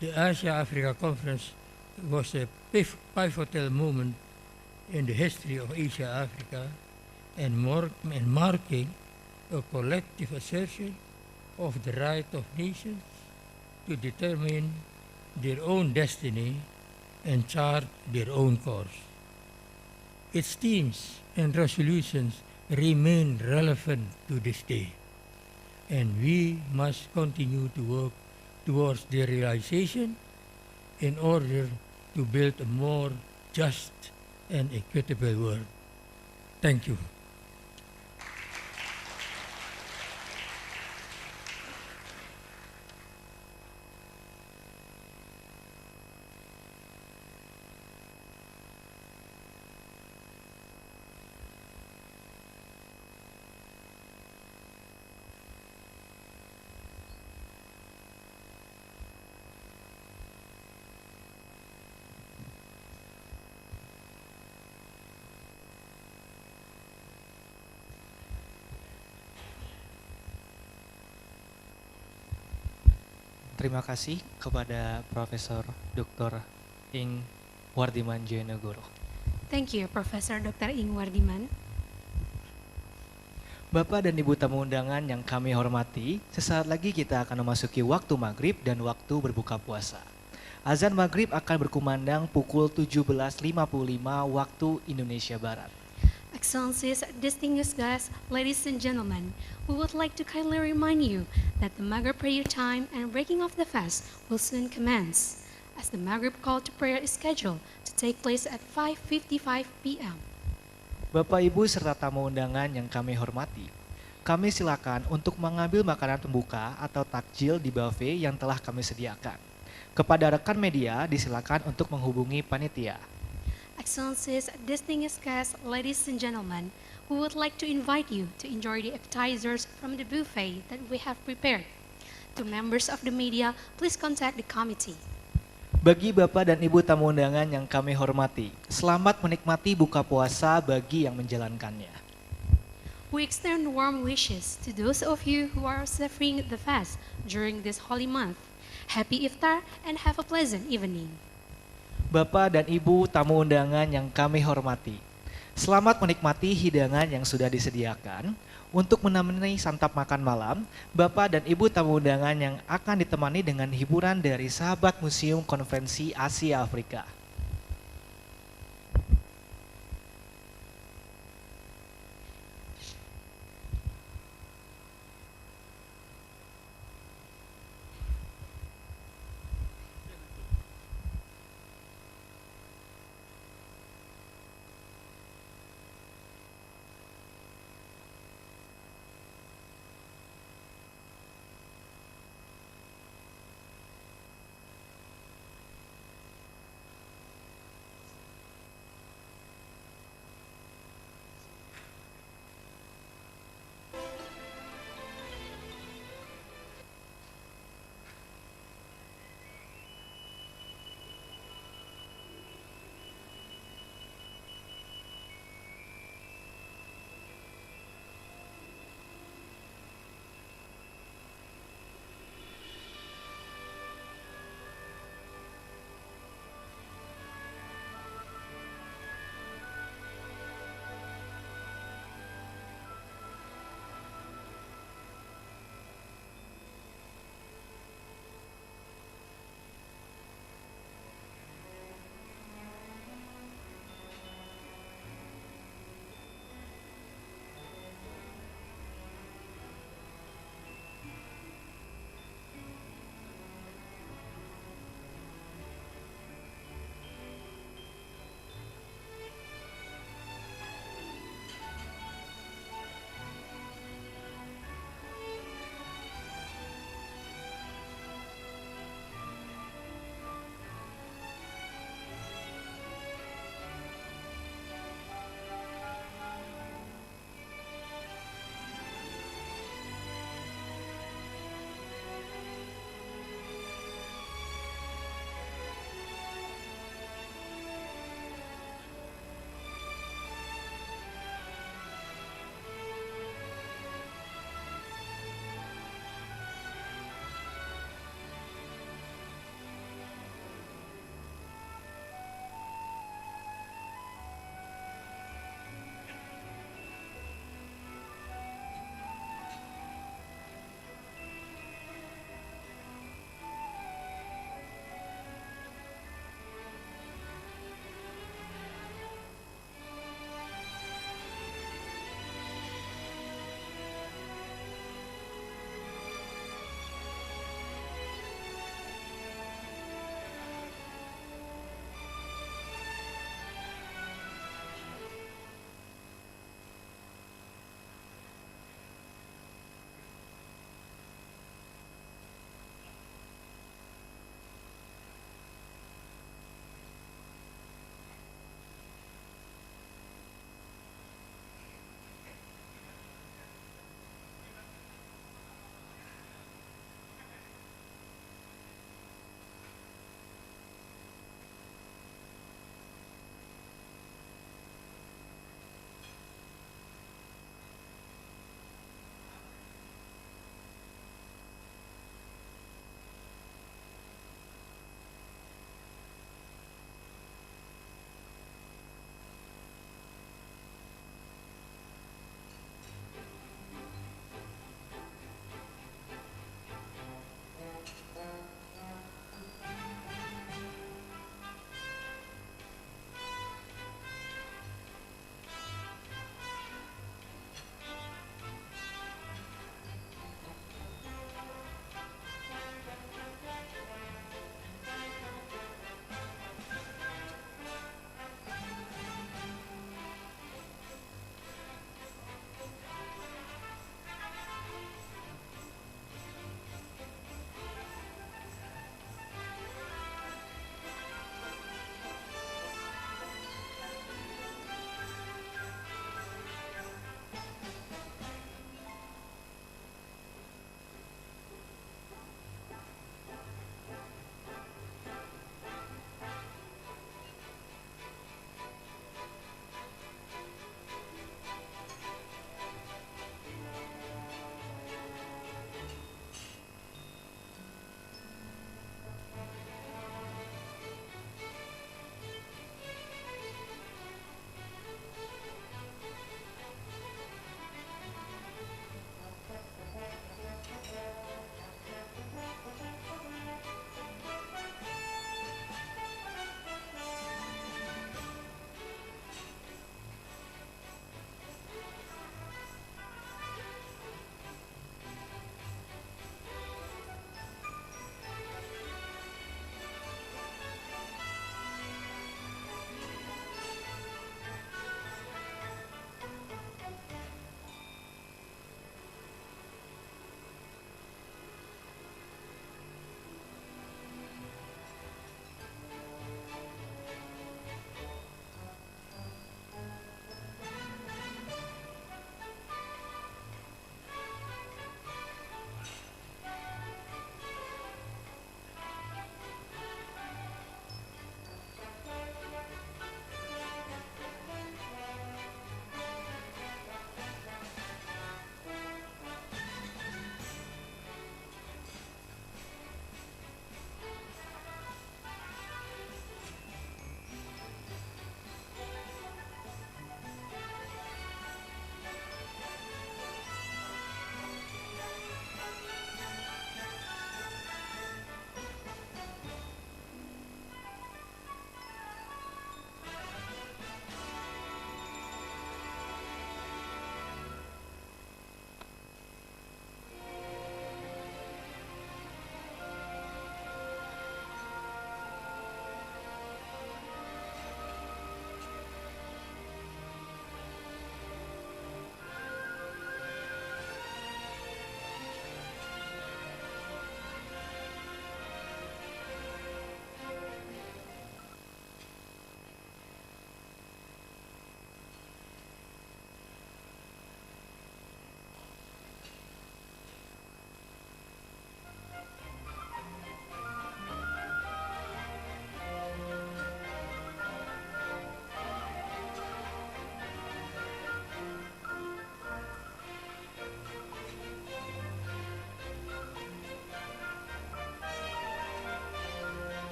the Asia-Africa Conference was a pivotal moment in the history of Asia-Africa and marking a collective assertion of the right of nations to determine their own destiny and chart their own course. Its themes and resolutions remain relevant to this day, and we must continue to work towards their realization in order to build a more just and equitable world. Thank you. Terima kasih kepada Profesor Dr. Ing Wardiman Joyanegoro. Thank you, Professor Dr. Ing Wardiman. Bapak dan Ibu tamu undangan yang kami hormati, sesaat lagi kita akan memasuki waktu maghrib dan waktu berbuka puasa. Azan maghrib akan berkumandang pukul 17.55 waktu Indonesia Barat. Excellencies, distinguished guests, ladies and gentlemen, we would like to kindly remind you that the Maghrib prayer time and breaking of the fast will soon commence, as the Maghrib call to prayer is scheduled to take place at 5:55 p.m. Bapak, Ibu, serta tamu undangan yang kami hormati, kami silakan untuk mengambil makanan pembuka atau takjil di buffet yang telah kami sediakan. Kepada rekan media, disilakan untuk menghubungi panitia. Excellencies, distinguished guests, ladies and gentlemen, we would like to invite you to enjoy the appetizers from the buffet that we have prepared. To members of the media, please contact the committee. Bagi Bapak dan Ibu tamu undangan yang kami hormati, selamat menikmati buka puasa bagi yang menjalankannya. We extend warm wishes to those of you who are suffering the fast during this holy month. Happy Iftar and have a pleasant evening. Bapak dan Ibu tamu undangan yang kami hormati, selamat menikmati hidangan yang sudah disediakan. Untuk menemani santap makan malam, Bapak dan Ibu tamu undangan yang akan ditemani dengan hiburan dari sahabat Museum Konferensi Asia Afrika.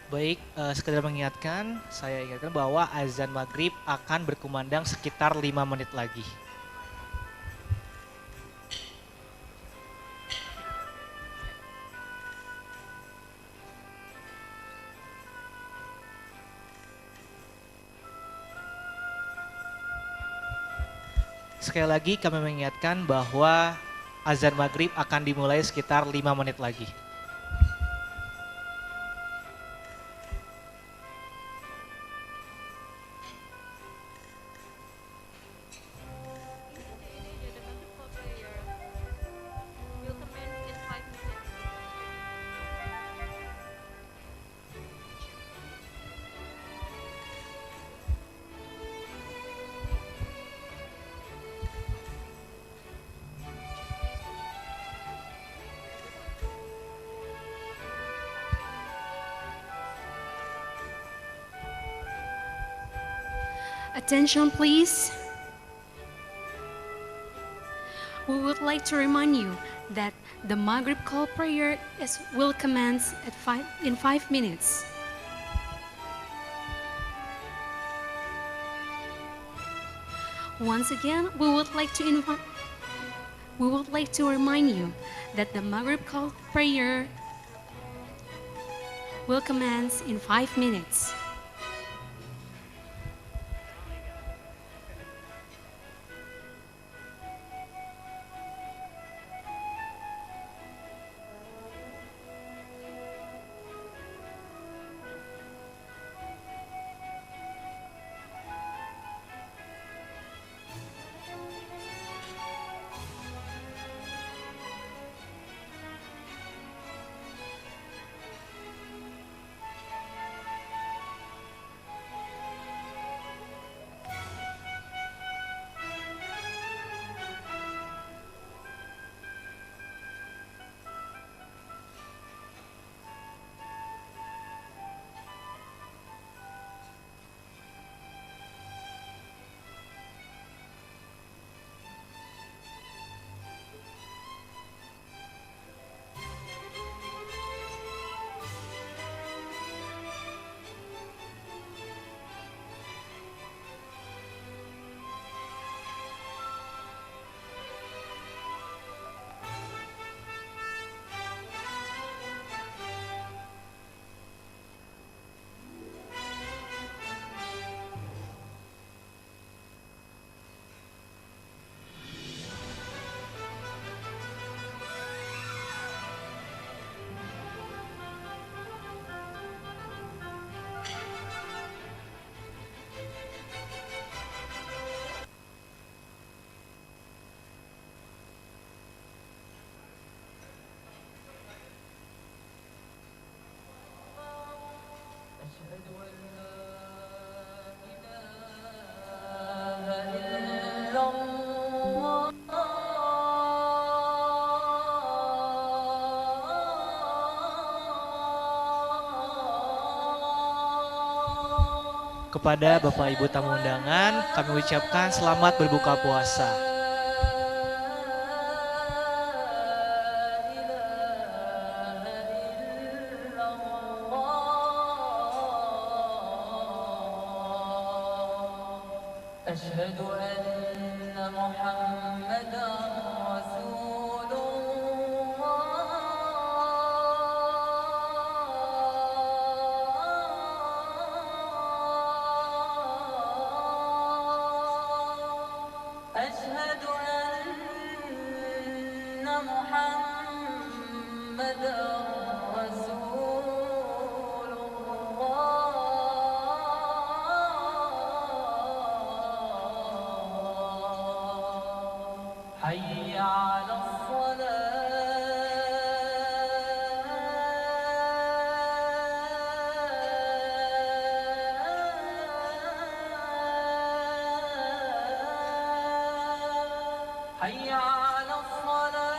Baik, sekedar mengingatkan, saya ingatkan bahwa azan maghrib akan berkumandang sekitar 5 menit lagi. Sekali lagi kami mengingatkan bahwa azan maghrib akan dimulai sekitar 5 menit lagi. Attention, please. We would like to remind you that the Maghrib call prayer will commence in 5 minutes. Once again, we would like to remind you that the Maghrib call prayer will commence in 5 minutes. Kepada Bapak Ibu tamu undangan, kami ucapkan selamat berbuka puasa. أشهد أن محمدا رسول الله أشهد أن محمدا رسول الله حي على الصلاة حي على الصلاة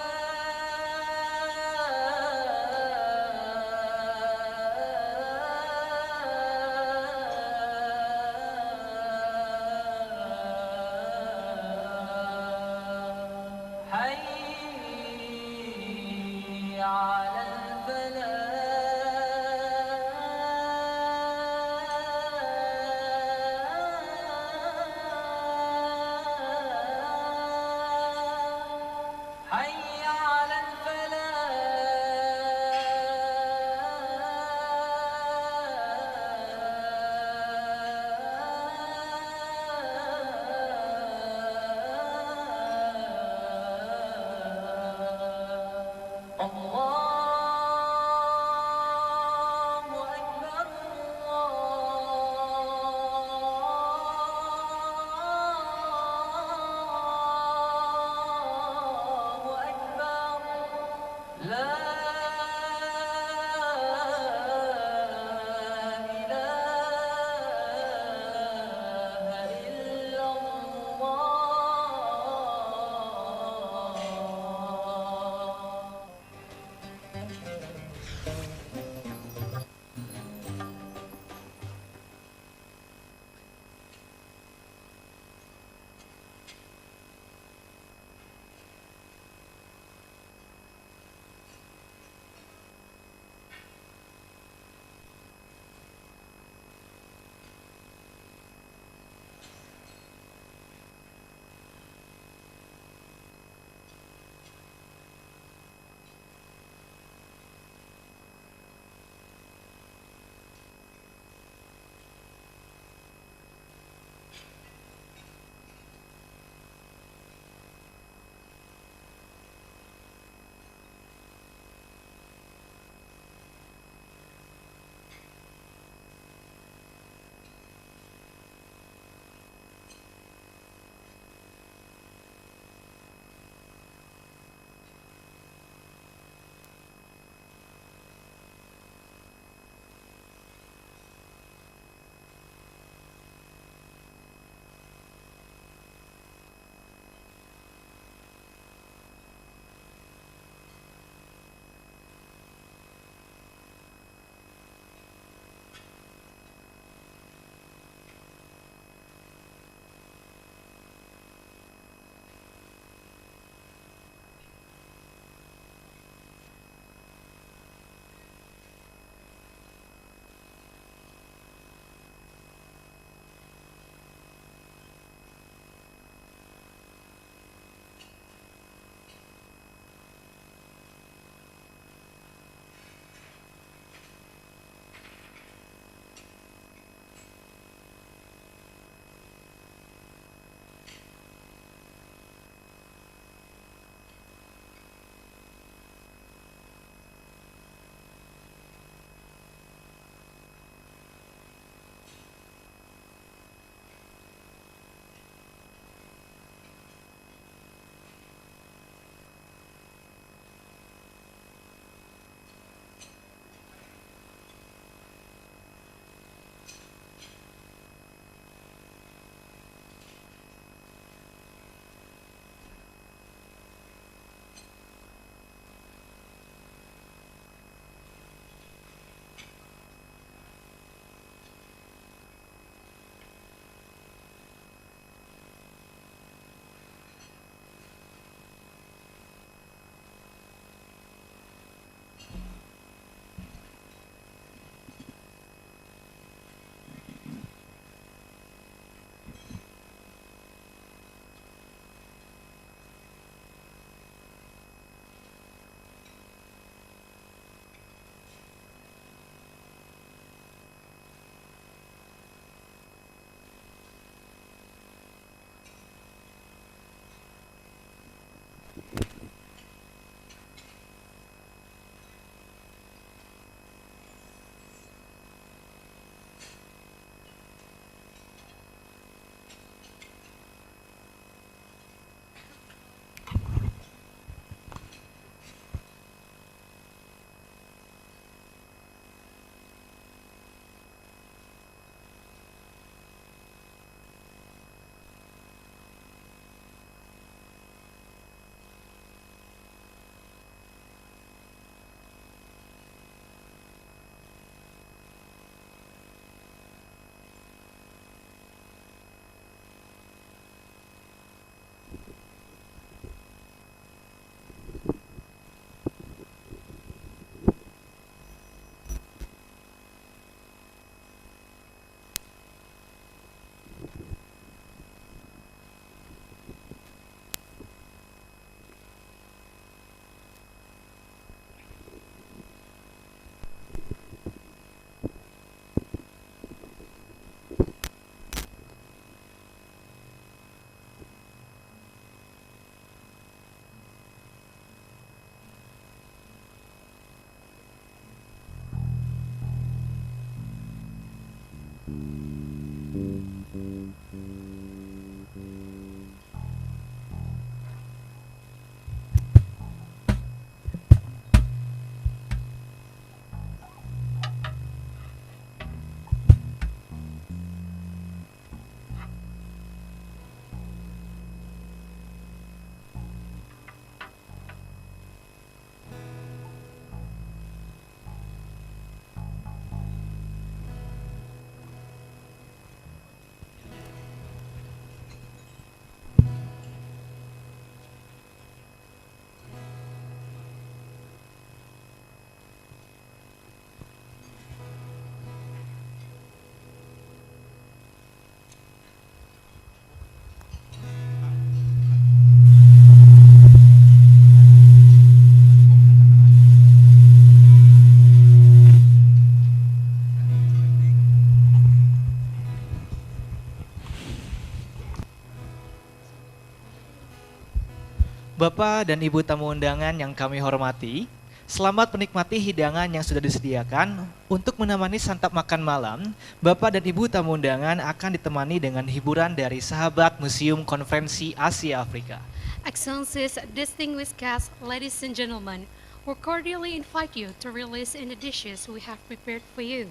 Bapak dan Ibu tamu undangan yang kami hormati, selamat menikmati hidangan yang sudah disediakan. Untuk menemani santap makan malam, Bapak dan Ibu tamu undangan akan ditemani dengan hiburan dari sahabat Museum Konferensi Asia Afrika. Excellencies, distinguished guests, ladies and gentlemen, we cordially invite you to relish in the dishes we have prepared for you.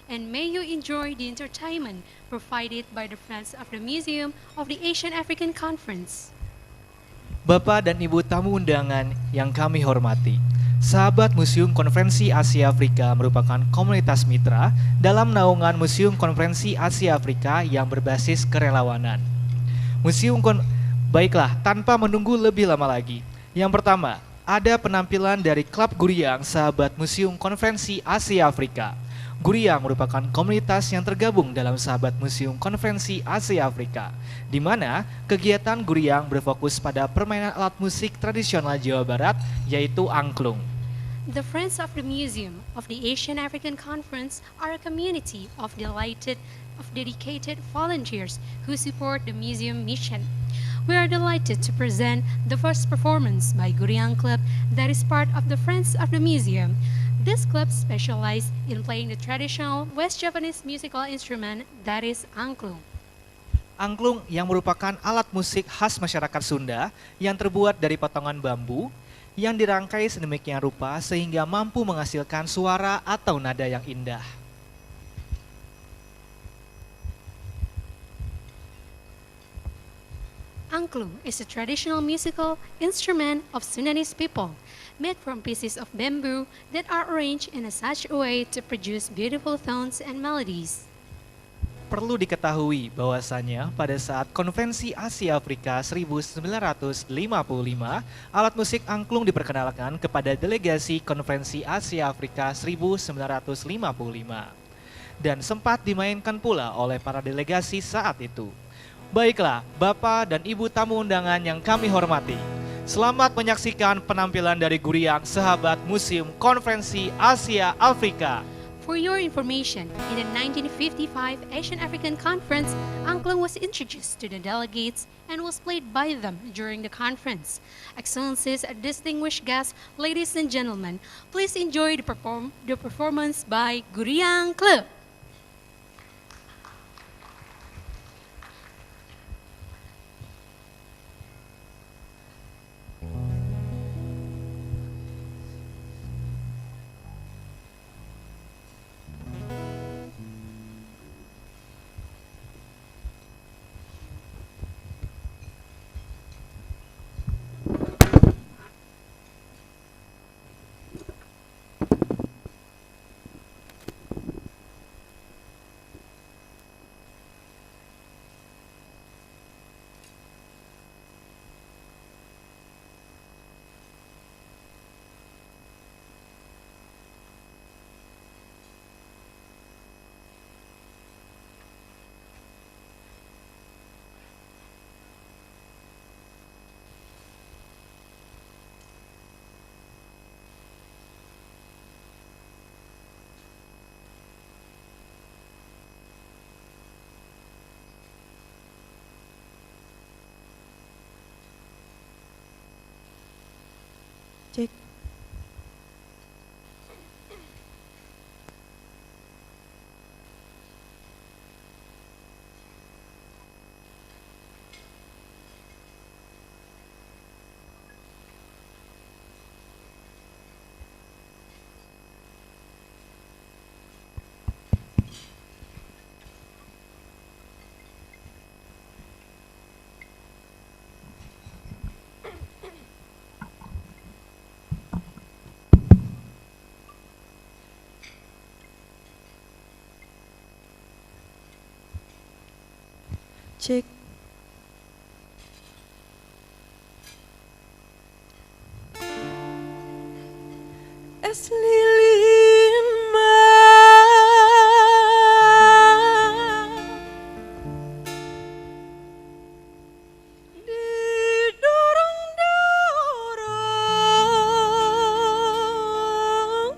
And may you enjoy the entertainment provided by the friends of the Museum of the Asian African Conference. Bapak dan Ibu tamu undangan yang kami hormati, sahabat Museum Konferensi Asia Afrika merupakan komunitas mitra dalam naungan Museum Konferensi Asia Afrika yang berbasis kerelawanan. Baiklah, tanpa menunggu lebih lama lagi. Yang pertama, ada penampilan dari Klub Guriang Sahabat Museum Konferensi Asia Afrika. Guriang merupakan komunitas yang tergabung dalam Sahabat Museum Konferensi Asia Afrika, di mana kegiatan Guriang berfokus pada permainan alat musik tradisional Jawa Barat, yaitu angklung. The Friends of the Museum of the Asian African Conference are a community of dedicated volunteers who support the museum mission. We are delighted to present the first performance by Guriang Club that is part of the Friends of the Museum. This club specializes in playing the traditional West Japanese musical instrument that is angklung. Angklung yang merupakan alat musik khas masyarakat Sunda yang terbuat dari potongan bambu yang dirangkai sedemikian rupa sehingga mampu menghasilkan suara atau nada yang indah. Angklung is a traditional musical instrument of Sundanese people, made from pieces of bamboo that are arranged in such a way to produce beautiful tones and melodies. Perlu diketahui bahwasanya pada saat Konferensi Asia Afrika 1955, alat musik angklung diperkenalkan kepada delegasi Konferensi Asia Afrika 1955 dan sempat dimainkan pula oleh para delegasi saat itu. Baiklah, Bapak dan Ibu tamu undangan yang kami hormati, selamat menyaksikan penampilan dari Guriang Sahabat Museum Konferensi Asia Afrika. For your information, in the 1955 Asian African Conference, angklung was introduced to the delegates and was played by them during the conference. Excellencies, distinguished guests, ladies and gentlemen, please enjoy the performance by Guriang Club. Cek. Cek. Es lilin didorong-dorong,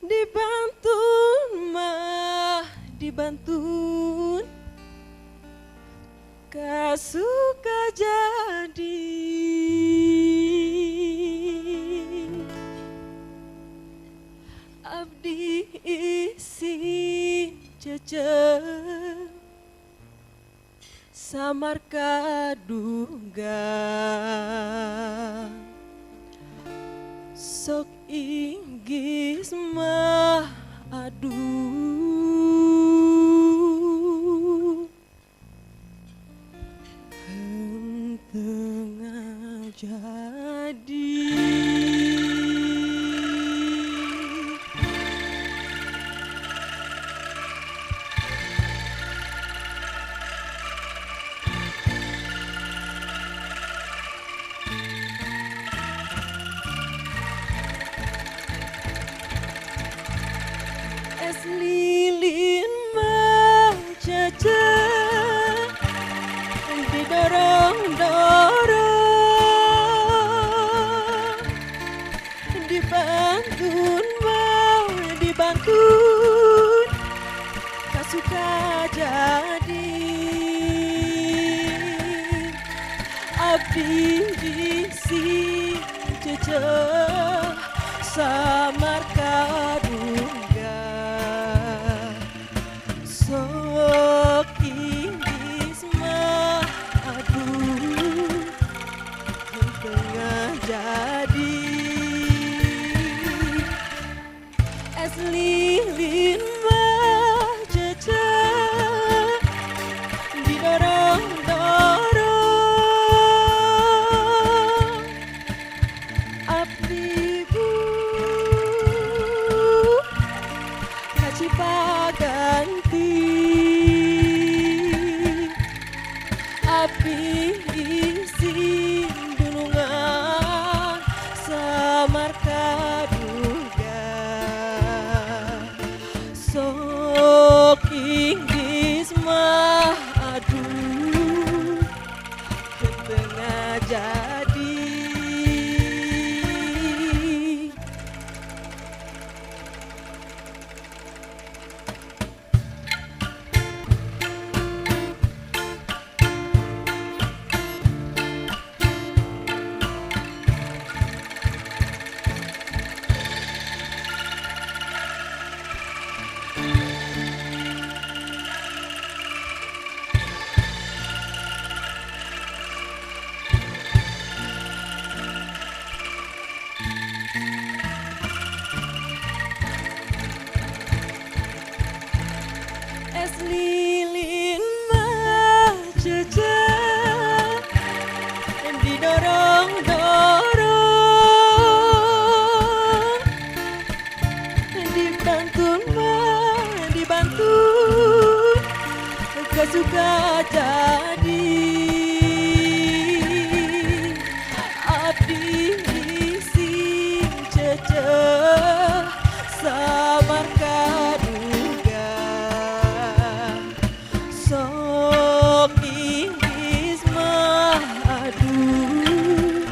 dibantun mah dibantun. cece samar kaduga sok inggis mah aduh henteu ngajadi. Es lilin mah cece didorong-dorong, dibantun mah dibantun kasuka jadi abdi si cece samar kadungga sok inggis mah aduh tengah jadi. Es lilin mah cece didorong-dorong abdi bu kacipaganti abdi isi dunungan samar kaduga sok inggis mah aduh ketengah jadi. Es lilin mah cece didorong-dorong, dibantun mah dibantun kasuka jadi abdi sing cece samar kaduga sok inggis mah aduh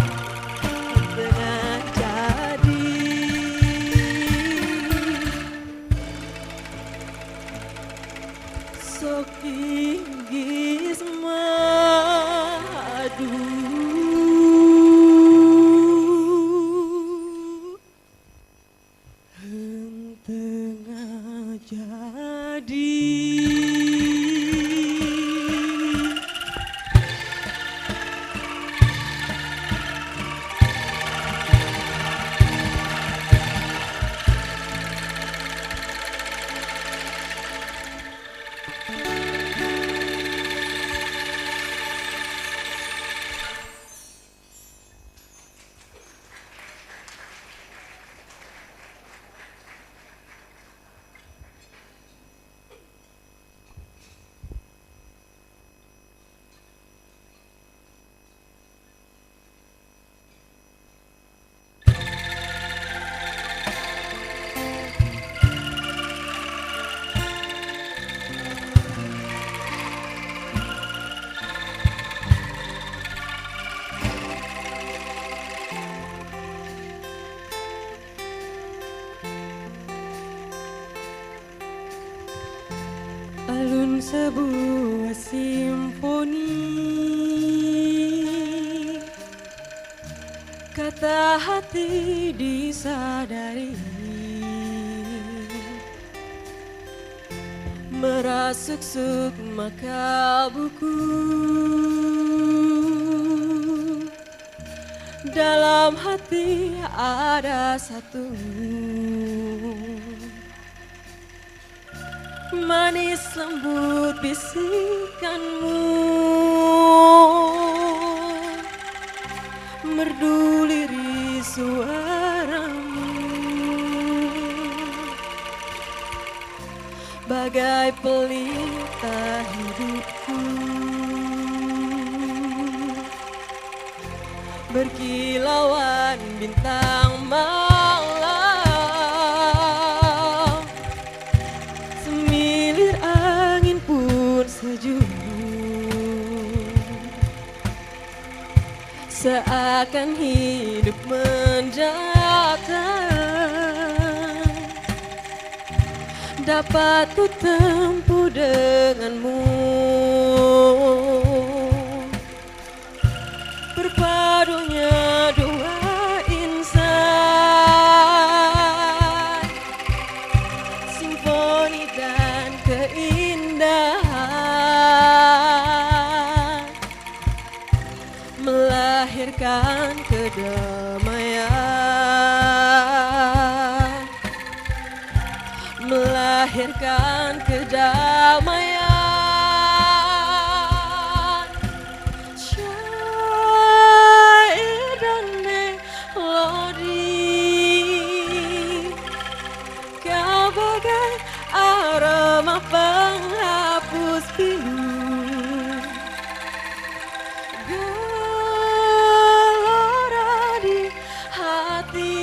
tengah jadi. Sok inggis mah aduh tengah jadi. Alun sebuah simfoni, kata hati disadari, merasuk sukma buku. Dalam hati ada satu manis lembut bisikanmu, merdu liris suaramu, bagai pelita hidupku, berkilauan bintang malam, semilir angin pun sejuk, seakan hidup menjata, dapat ku tempuh denganmu. Berpadunya dua insan, simfoni dan keindahan, melahirkan kedamaian, melahirkan kedamaian. Syair dan melodi, kau bagai aroma penghapus pilu, gelora di hati,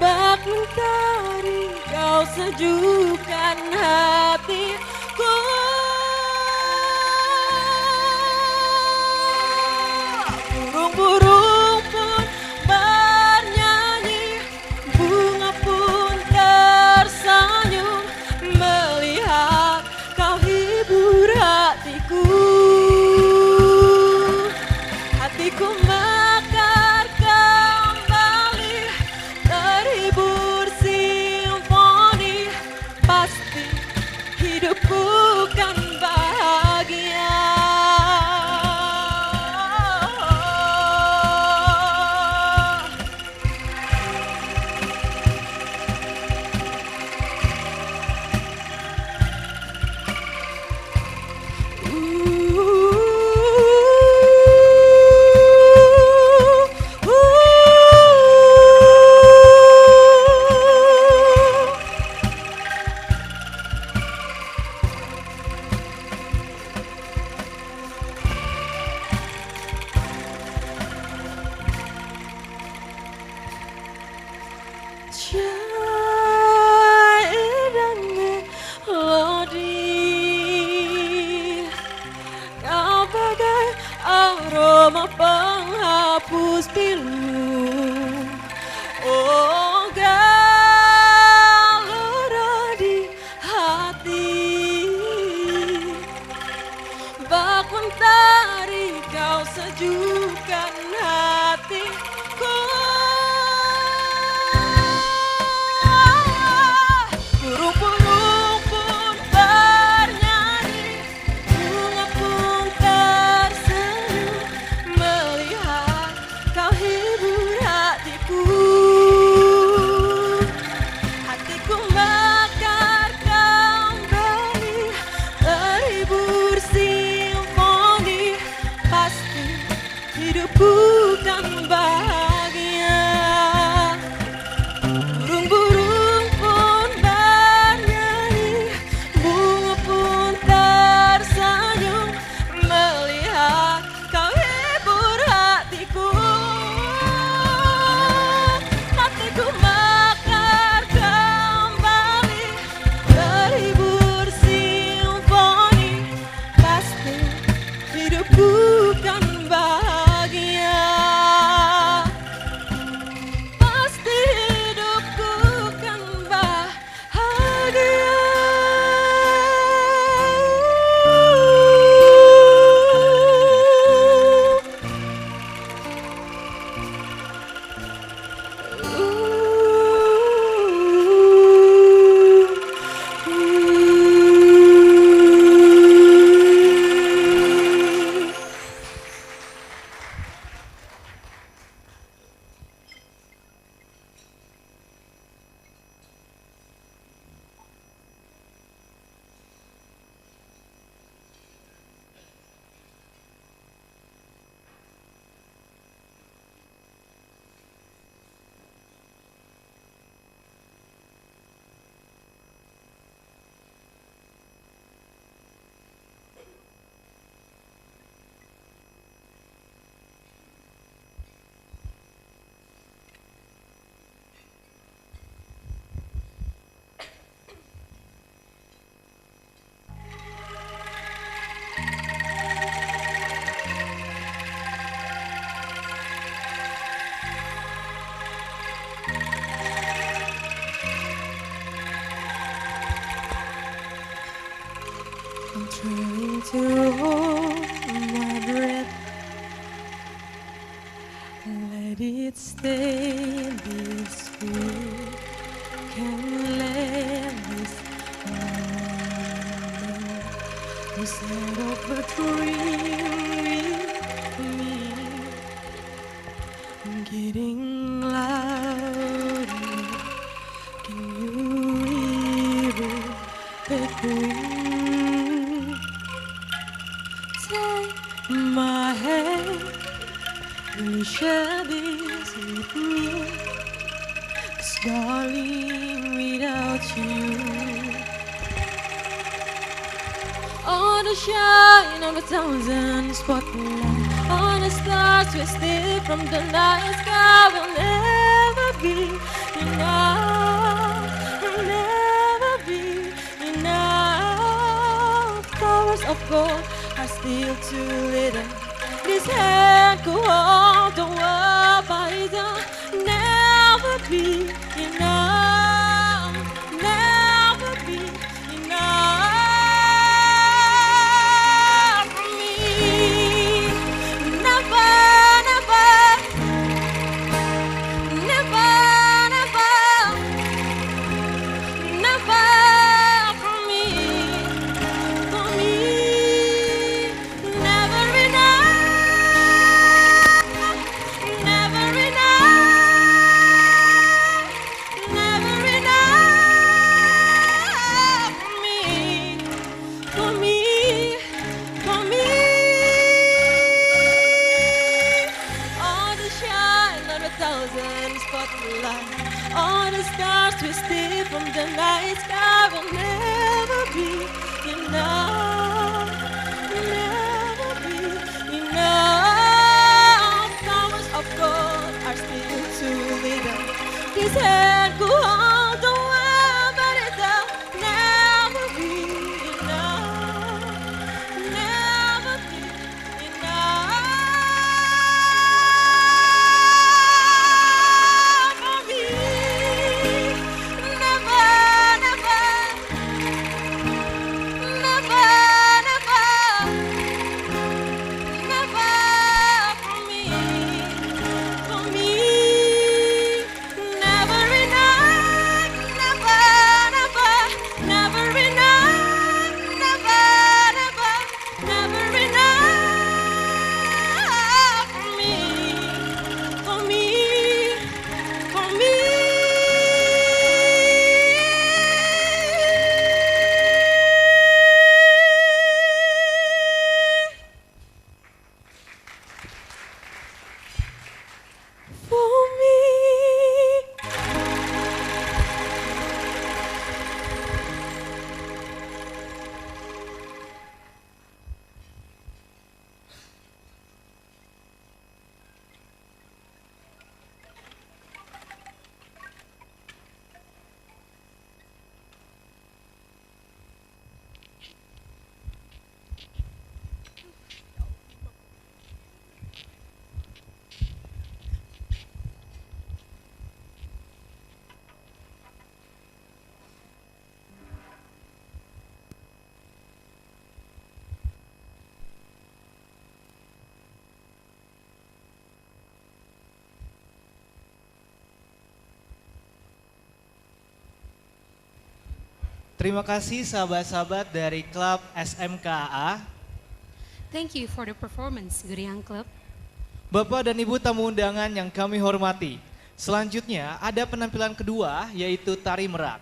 bak mentari kau sejukkan hatiku. Burung-burung pun bernyanyi, bunga pun tersenyum, melihat kau hibur hatiku. Hatiku mekar kembali, terhibur simfoni, pasti hidupku kan bahagia. Syair dan melodi, kau bagai aroma penghapus pilu. Oh, gelora di hati, bak mentari kau sejukkan hatiku. Burung-burung pun bernyanyi, bunga pun tersenyum, melihat kau hibur hatiku. Hatiku mekar kembali, terhibur simfoni, pasti hidupku kan bahagia. Burung-burung pun bernyanyi, bunga pun tersenyum, melihat kau hibur hatiku. Hatiku mekar kembali, terhibur simfoni, pasti hidupku kan bahagia. to hold my breath. Let it stay this way. Can let this moment instead of a dream with me getting louder. Can you hear it echoing? Take my hand, will you share this with me? 'Cause darling, without you, all the shine of a thousand spotlights, all the stars twisted from the night sky will never be enough, will never be enough. Towers of gold are still too little. This hand could hold the world, but it'll never be enough, never be enough for me. Never, never, never, never, never for me, for me. Never enough, never enough, never enough for me, for me, for me. All the shine of a thousand spotlights, all the stars twisted from the night sky will never be enough, never be enough. Towers of gold are still too little. This hand could hold the world, but it'll never be enough, never be enough for me. Never, never, never, never, never for me, for me. Never enough, never, never, never enough, never, never, never enough for me, for me, for me. For me. Terima kasih sahabat-sahabat dari klub SMKAA. Thank you for the performance, Guriang Club. Bapak dan Ibu tamu undangan yang kami hormati. Selanjutnya ada penampilan kedua yaitu tari merak.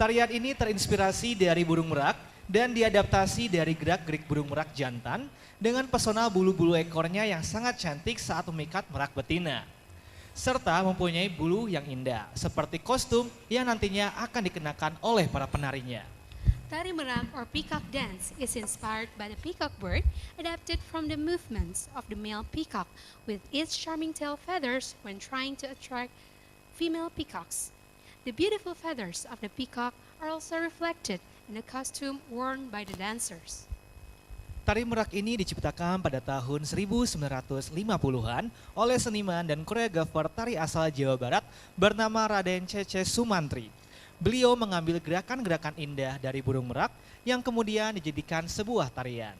Tarian ini terinspirasi dari burung merak dan diadaptasi dari gerak-gerik burung merak jantan dengan pesona bulu-bulu ekornya yang sangat cantik saat memikat merak betina. Serta mempunyai bulu yang indah seperti kostum yang nantinya akan dikenakan oleh para penarinya. Tari merak or peacock dance is inspired by the peacock bird, adapted from the movements of the male peacock with its charming tail feathers when trying to attract female peacocks. The beautiful feathers of the peacock are also reflected in the costume worn by the dancers. Tari merak ini diciptakan pada tahun 1950-an oleh seniman dan koreografer tari asal Jawa Barat bernama Raden Cece Sumantri. Beliau mengambil gerakan-gerakan indah dari burung merak yang kemudian dijadikan sebuah tarian.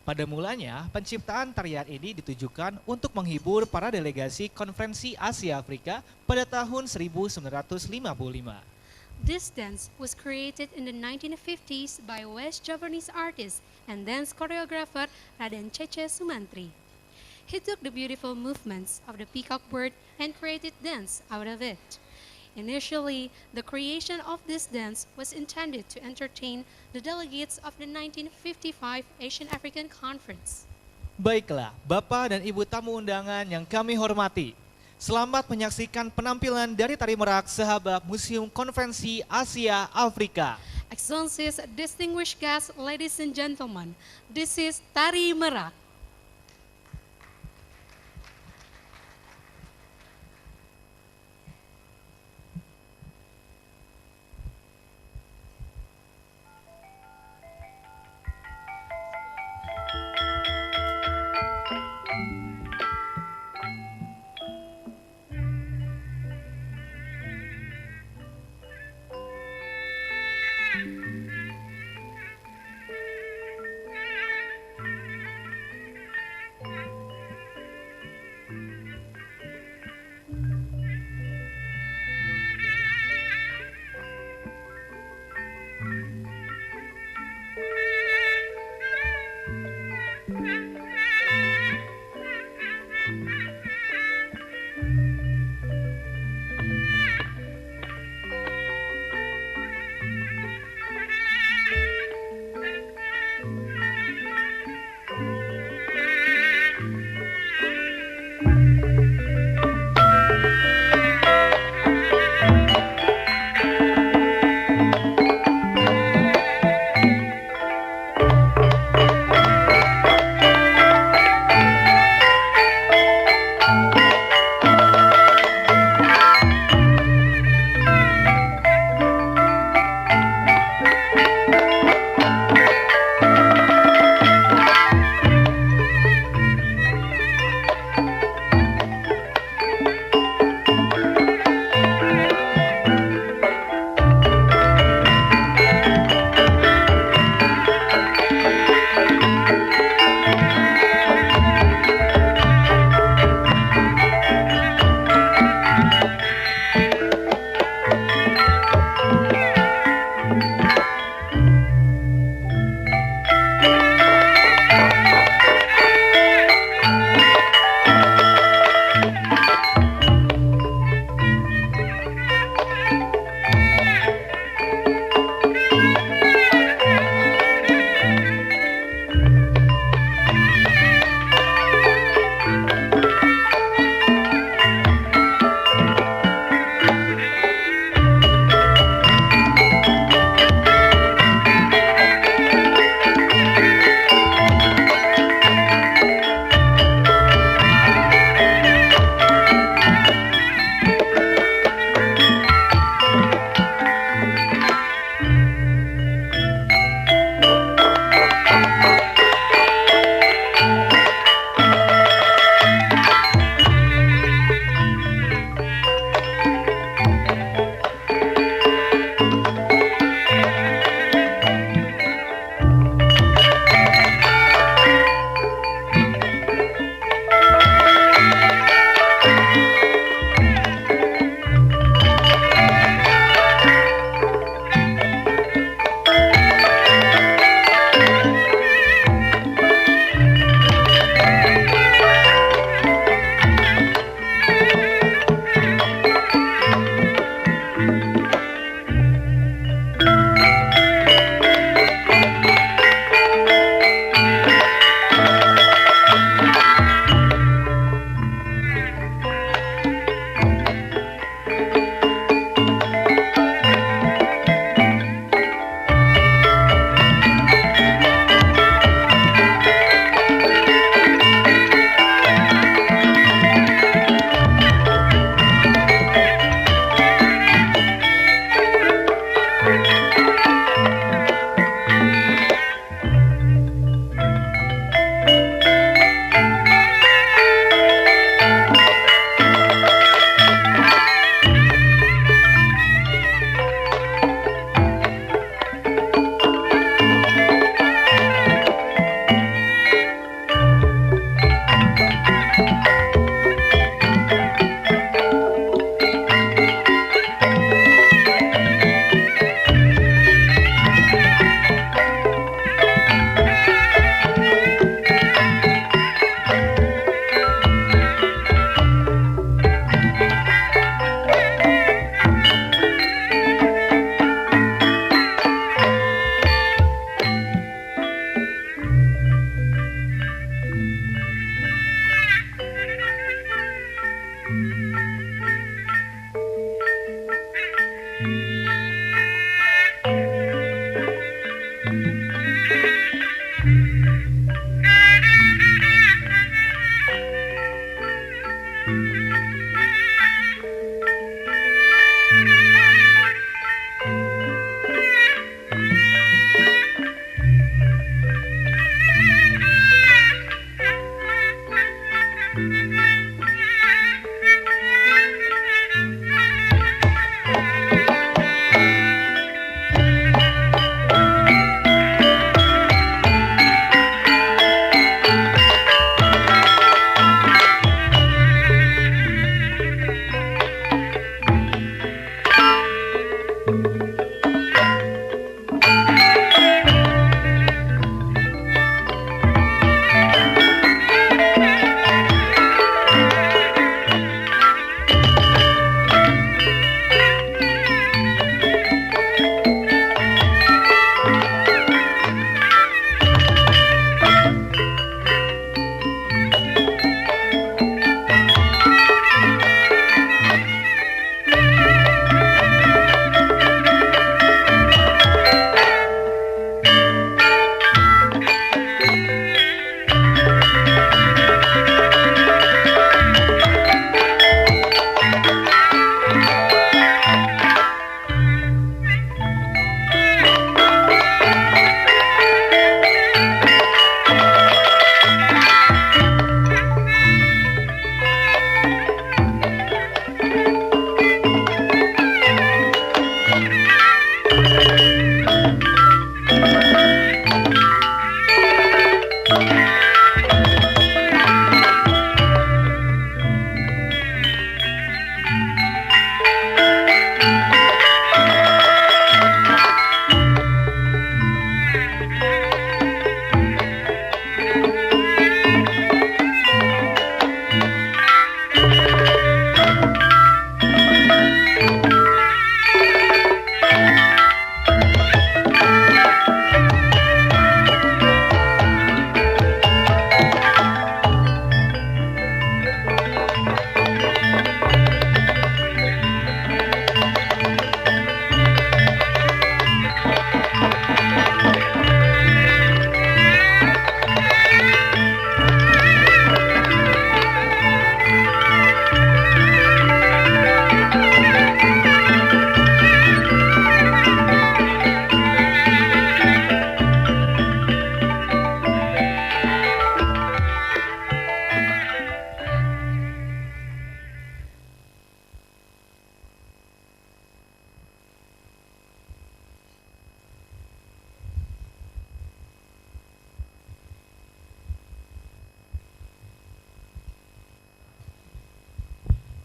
Pada mulanya, penciptaan tarian ini ditujukan untuk menghibur para delegasi Konferensi Asia Afrika pada tahun 1955. This dance was created in the 1950s by West Javanese artist and dance choreographer Raden Cece Sumantri. He took the beautiful movements of the peacock bird and created dance out of it. Initially, the creation of this dance was intended to entertain the delegates of the 1955 Asian African Conference. Baiklah, Bapak dan Ibu tamu undangan yang kami hormati. Selamat menyaksikan penampilan dari tari merak sahabat Museum Konferensi Asia Afrika. Excellencies, distinguished guests, ladies and gentlemen, this is Tari Merak.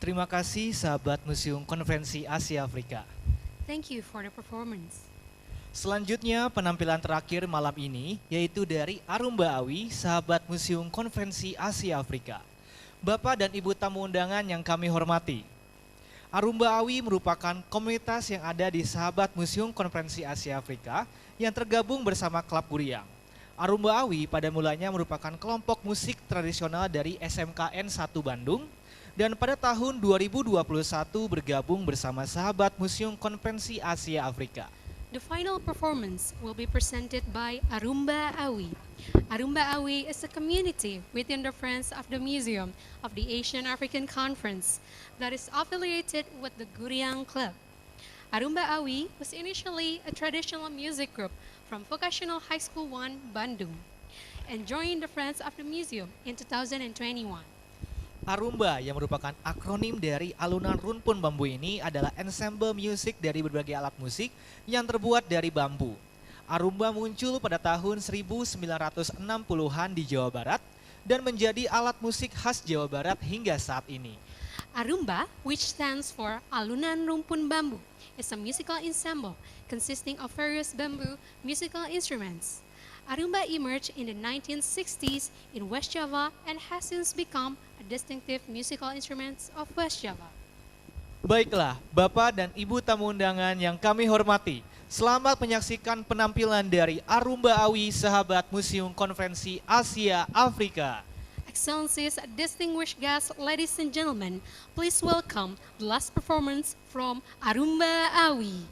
Terima kasih sahabat Museum Konferensi Asia Afrika. Thank you for the performance. Selanjutnya penampilan terakhir malam ini yaitu dari Arumba Awi, sahabat Museum Konferensi Asia Afrika. Bapak dan Ibu tamu undangan yang kami hormati. Arumba Awi merupakan komunitas yang ada di sahabat Museum Konferensi Asia Afrika yang tergabung bersama Klub Guriang. Arumba Awi pada mulanya merupakan kelompok musik tradisional dari SMKN 1 Bandung dan pada tahun 2021 bergabung bersama sahabat Museum Konferensi Asia Afrika. The final performance will be presented by Arumba Awi. Arumba Awi is a community within the Friends of the Museum of the Asian African Conference that is affiliated with the Guriang Club. Arumba Awi was initially a traditional music group from Vocational High School 1, Bandung, and joined the Friends of the Museum in 2021. Arumba yang merupakan akronim dari alunan rumpun bambu ini adalah ensemble musik dari berbagai alat musik yang terbuat dari bambu. Arumba muncul pada tahun 1960-an di Jawa Barat dan menjadi alat musik khas Jawa Barat hingga saat ini. Arumba, which stands for Alunan Rumpun Bambu, is a musical ensemble consisting of various bamboo musical instruments. Arumba emerged in the 1960s in West Java and has since become a distinctive musical instruments of West Java. Baiklah, Bapak dan Ibu tamu undangan yang kami hormati, selamat menyaksikan penampilan dari Arumba Awi, sahabat Museum Konferensi Asia Afrika. Excellencies, distinguished guests, ladies and gentlemen, please welcome the last performance from Arumba Awi.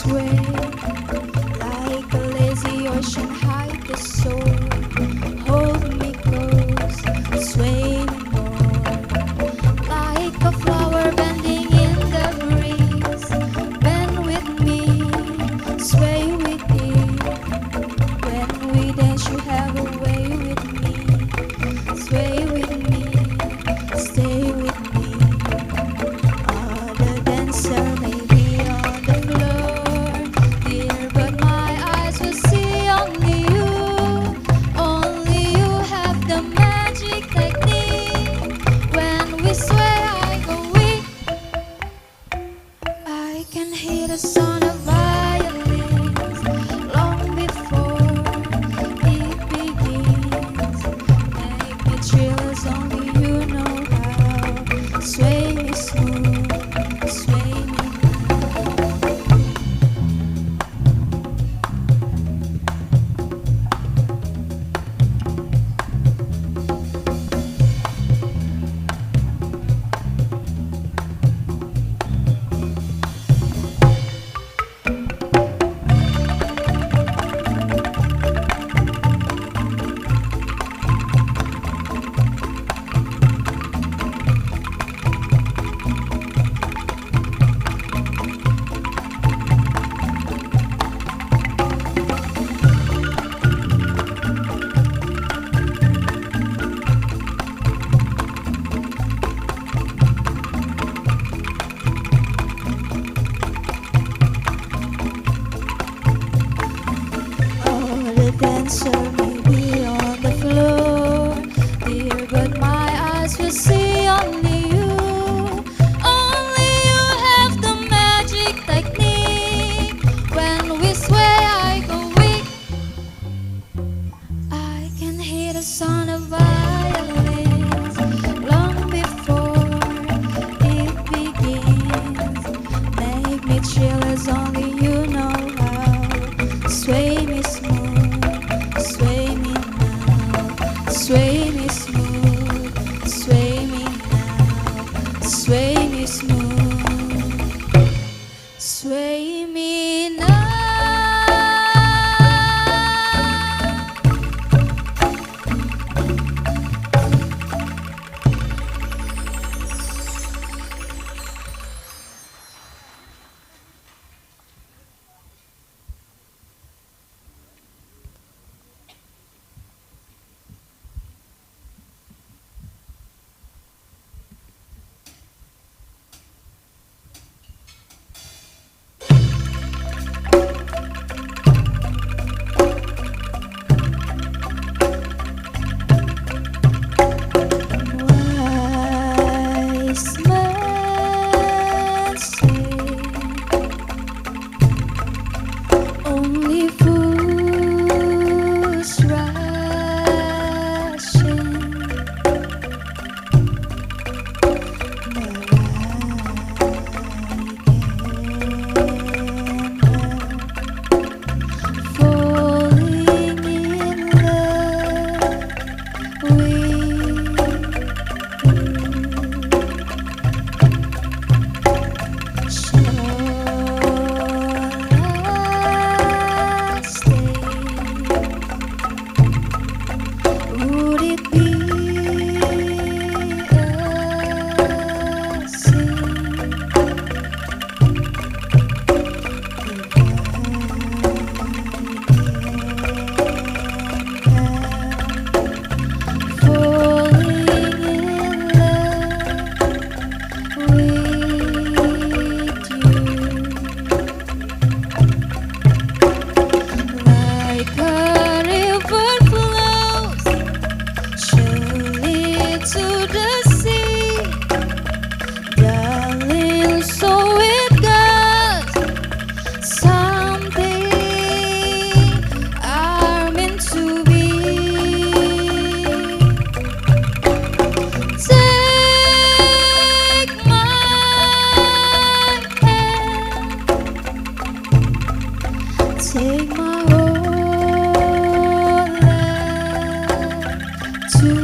sway like a lazy ocean, hide the soul. Hold me close, sway me more, like a flower bending in the breeze. Bend with me, sway with me. When we dance, you have a way with me. Sway with me, stay with me. Other dancer may be on the floor, dear, but my eyes will see only you. Only you have the magic technique. When we sway, I go weak. I can hear the sound of violins long before it begins. Make me thrill as only you know how. Sway me smooth, sway me the dancer may be on the floor, dear, but my eyes will see only you. Only you have the magic technique. When we sway, I go weak. I can hear the sound of violins long before it begins. Make me chill as only you know how. Sway me smooth, sway me now. Sway me smooth, sway me now. Sway me smooth, sway me now. Wise men say only fools rush in, but falling in love with would it be a sin falling in love with you? Like a river flows surely to the sea, darling, so it goes. Someday are meant to be. Take my hand, take my whole life too.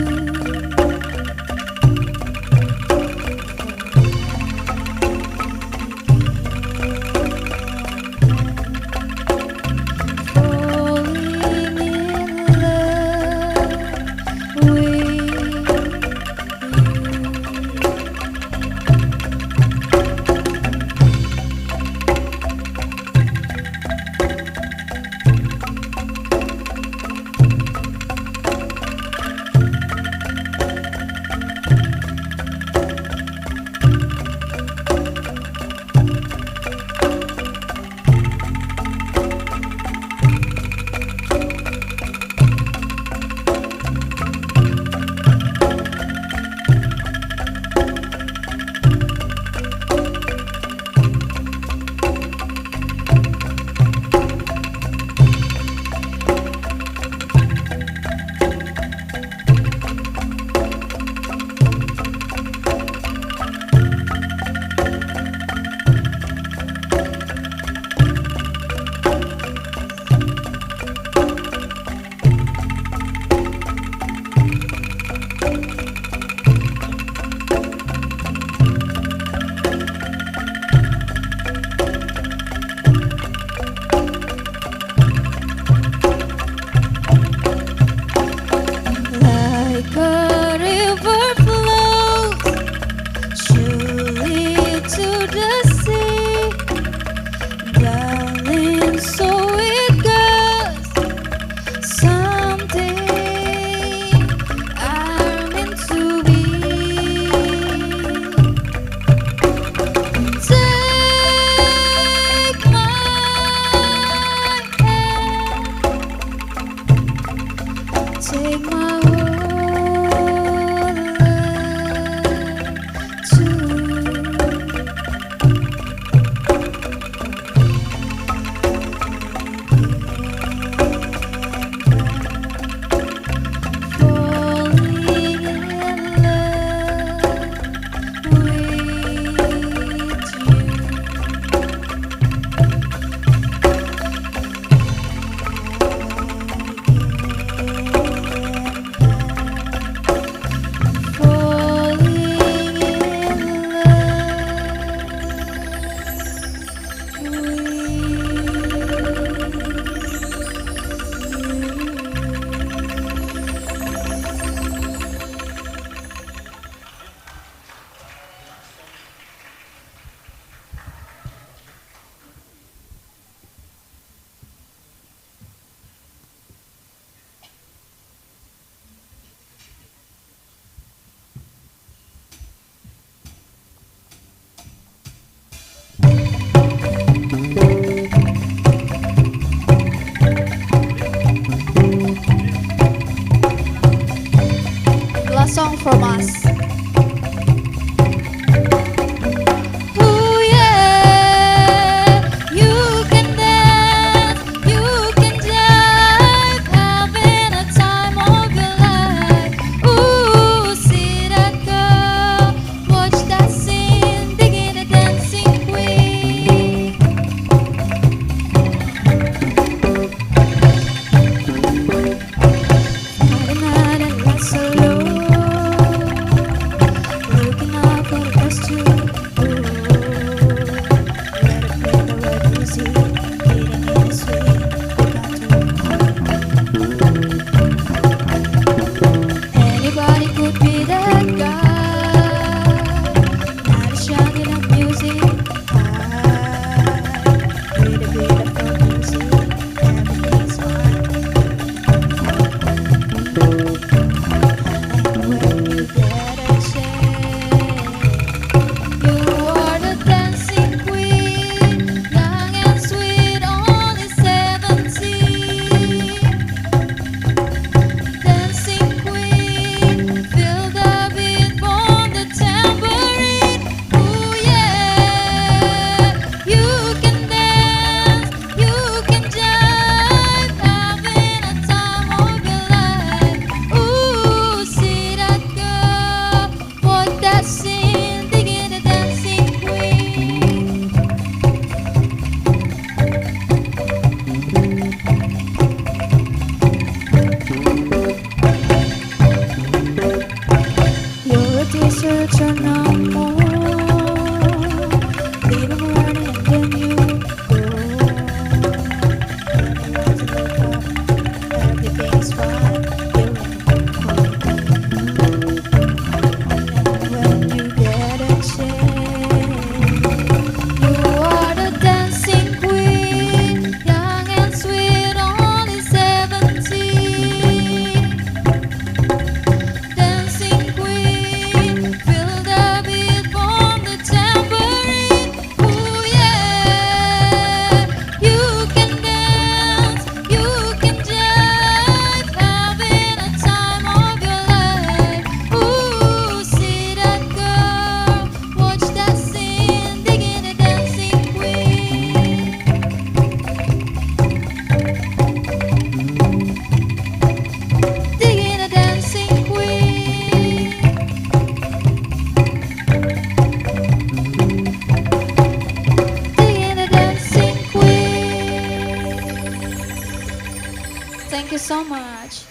Thank you so much.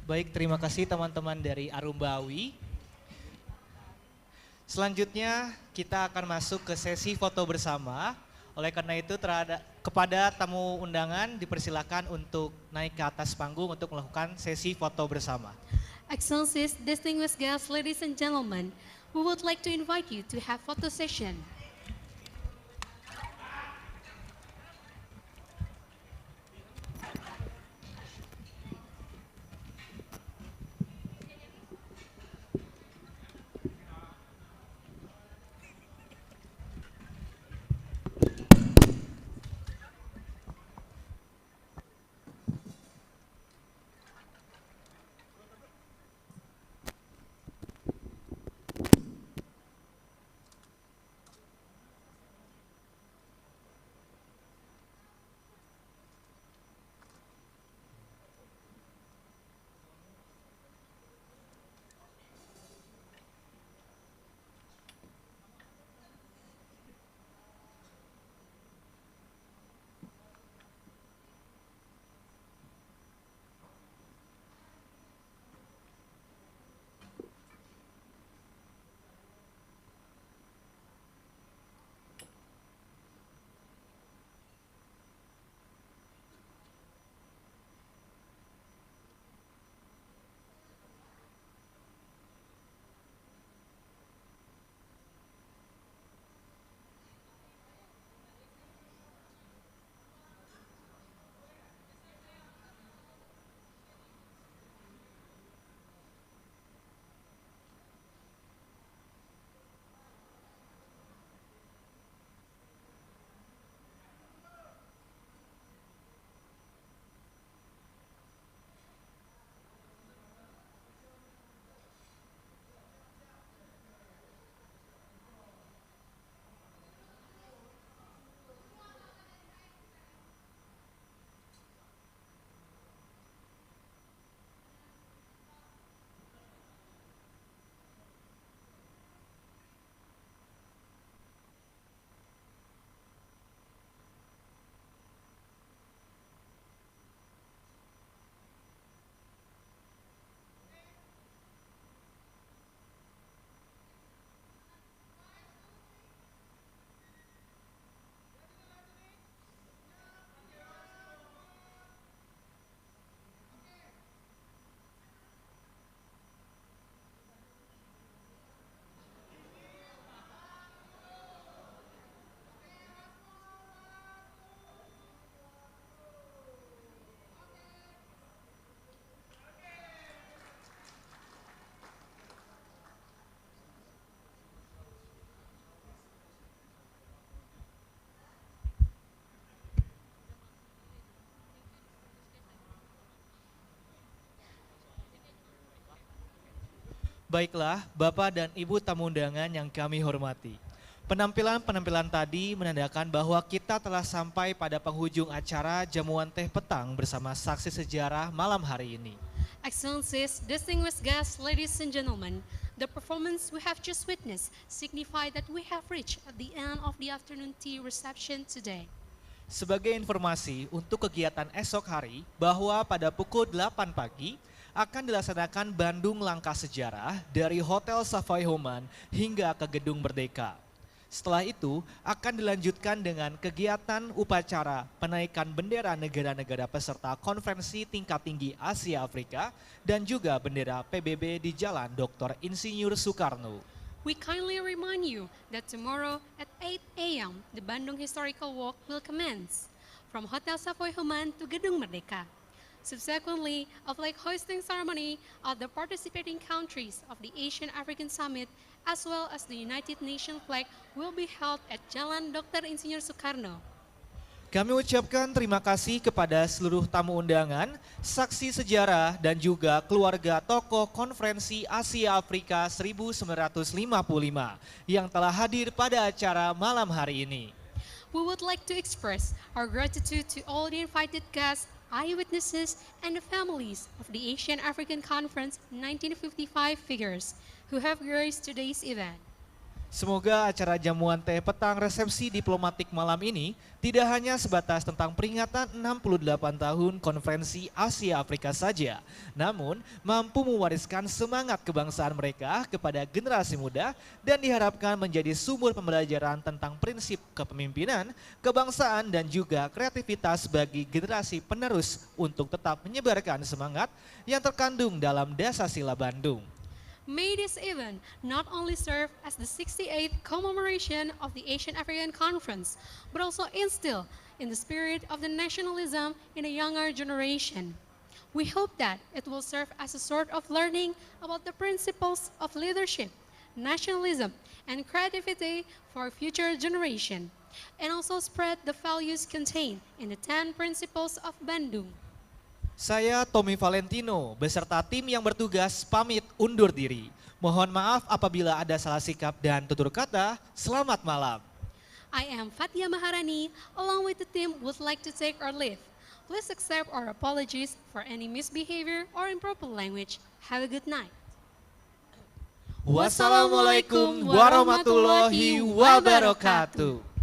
Baik, terima kasih teman-teman dari Arumbawi. Selanjutnya kita akan masuk ke sesi foto bersama. Oleh karena itu kepada tamu undangan dipersilakan untuk naik ke atas panggung untuk melakukan sesi foto bersama. Excellencies, distinguished guests, ladies and gentlemen, we would like to invite you to have photo session. Baiklah, Bapak dan Ibu tamu undangan yang kami hormati. Penampilan-penampilan tadi menandakan bahwa kita telah sampai pada penghujung acara Jamuan Teh Petang bersama Saksi Sejarah malam hari ini. Excellencies, distinguished guests, ladies and gentlemen, the performance we have just witnessed signify that we have reached at the end of the afternoon tea reception today. Sebagai informasi untuk kegiatan esok hari bahwa pada pukul 8 pagi akan dilaksanakan Bandung Langkah Sejarah dari Hotel Savoy Homan hingga ke Gedung Merdeka. Setelah itu akan dilanjutkan dengan kegiatan upacara penaikan bendera negara-negara peserta konferensi tingkat tinggi Asia Afrika dan juga bendera PBB di Jalan Dr. Insinyur Soekarno. We kindly remind you that tomorrow at 8 a.m. the Bandung Historical Walk will commence from Hotel Savoy Homan to Gedung Merdeka. Subsequently, a flag hoisting ceremony of the participating countries of the Asian African Summit as well as the United Nations flag will be held at Jalan Dr. Insinyur Soekarno. Kami ucapkan terima kasih kepada seluruh tamu undangan, saksi sejarah, dan juga keluarga tokoh Konferensi Asia Afrika 1955 yang telah hadir pada acara malam hari ini. We would like to express our gratitude to all the invited guests, eyewitnesses, and the families of the Asian African Conference 1955 figures who have graced today's event. Semoga acara jamuan teh petang resepsi diplomatik malam ini tidak hanya sebatas tentang peringatan 68 tahun Konferensi Asia Afrika saja, namun mampu mewariskan semangat kebangsaan mereka kepada generasi muda dan diharapkan menjadi sumber pembelajaran tentang prinsip kepemimpinan, kebangsaan, dan juga kreativitas bagi generasi penerus untuk tetap menyebarkan semangat yang terkandung dalam Dasasila Bandung. May this event not only serve as the 68th commemoration of the Asian African Conference, but also instill in the spirit of the nationalism in a younger generation. We hope that it will serve as a sort of learning about the principles of leadership, nationalism, and creativity for future generation, and also spread the values contained in the 10 principles of Bandung. Saya Tommy Valentino beserta tim yang bertugas pamit undur diri. Mohon maaf apabila ada salah sikap dan tutur kata. Selamat malam. I am Fatia Maharani, along with the team would like to take our leave. Please accept our apologies for any misbehavior or improper language. Have a good night. Wassalamualaikum warahmatullahi wabarakatuh.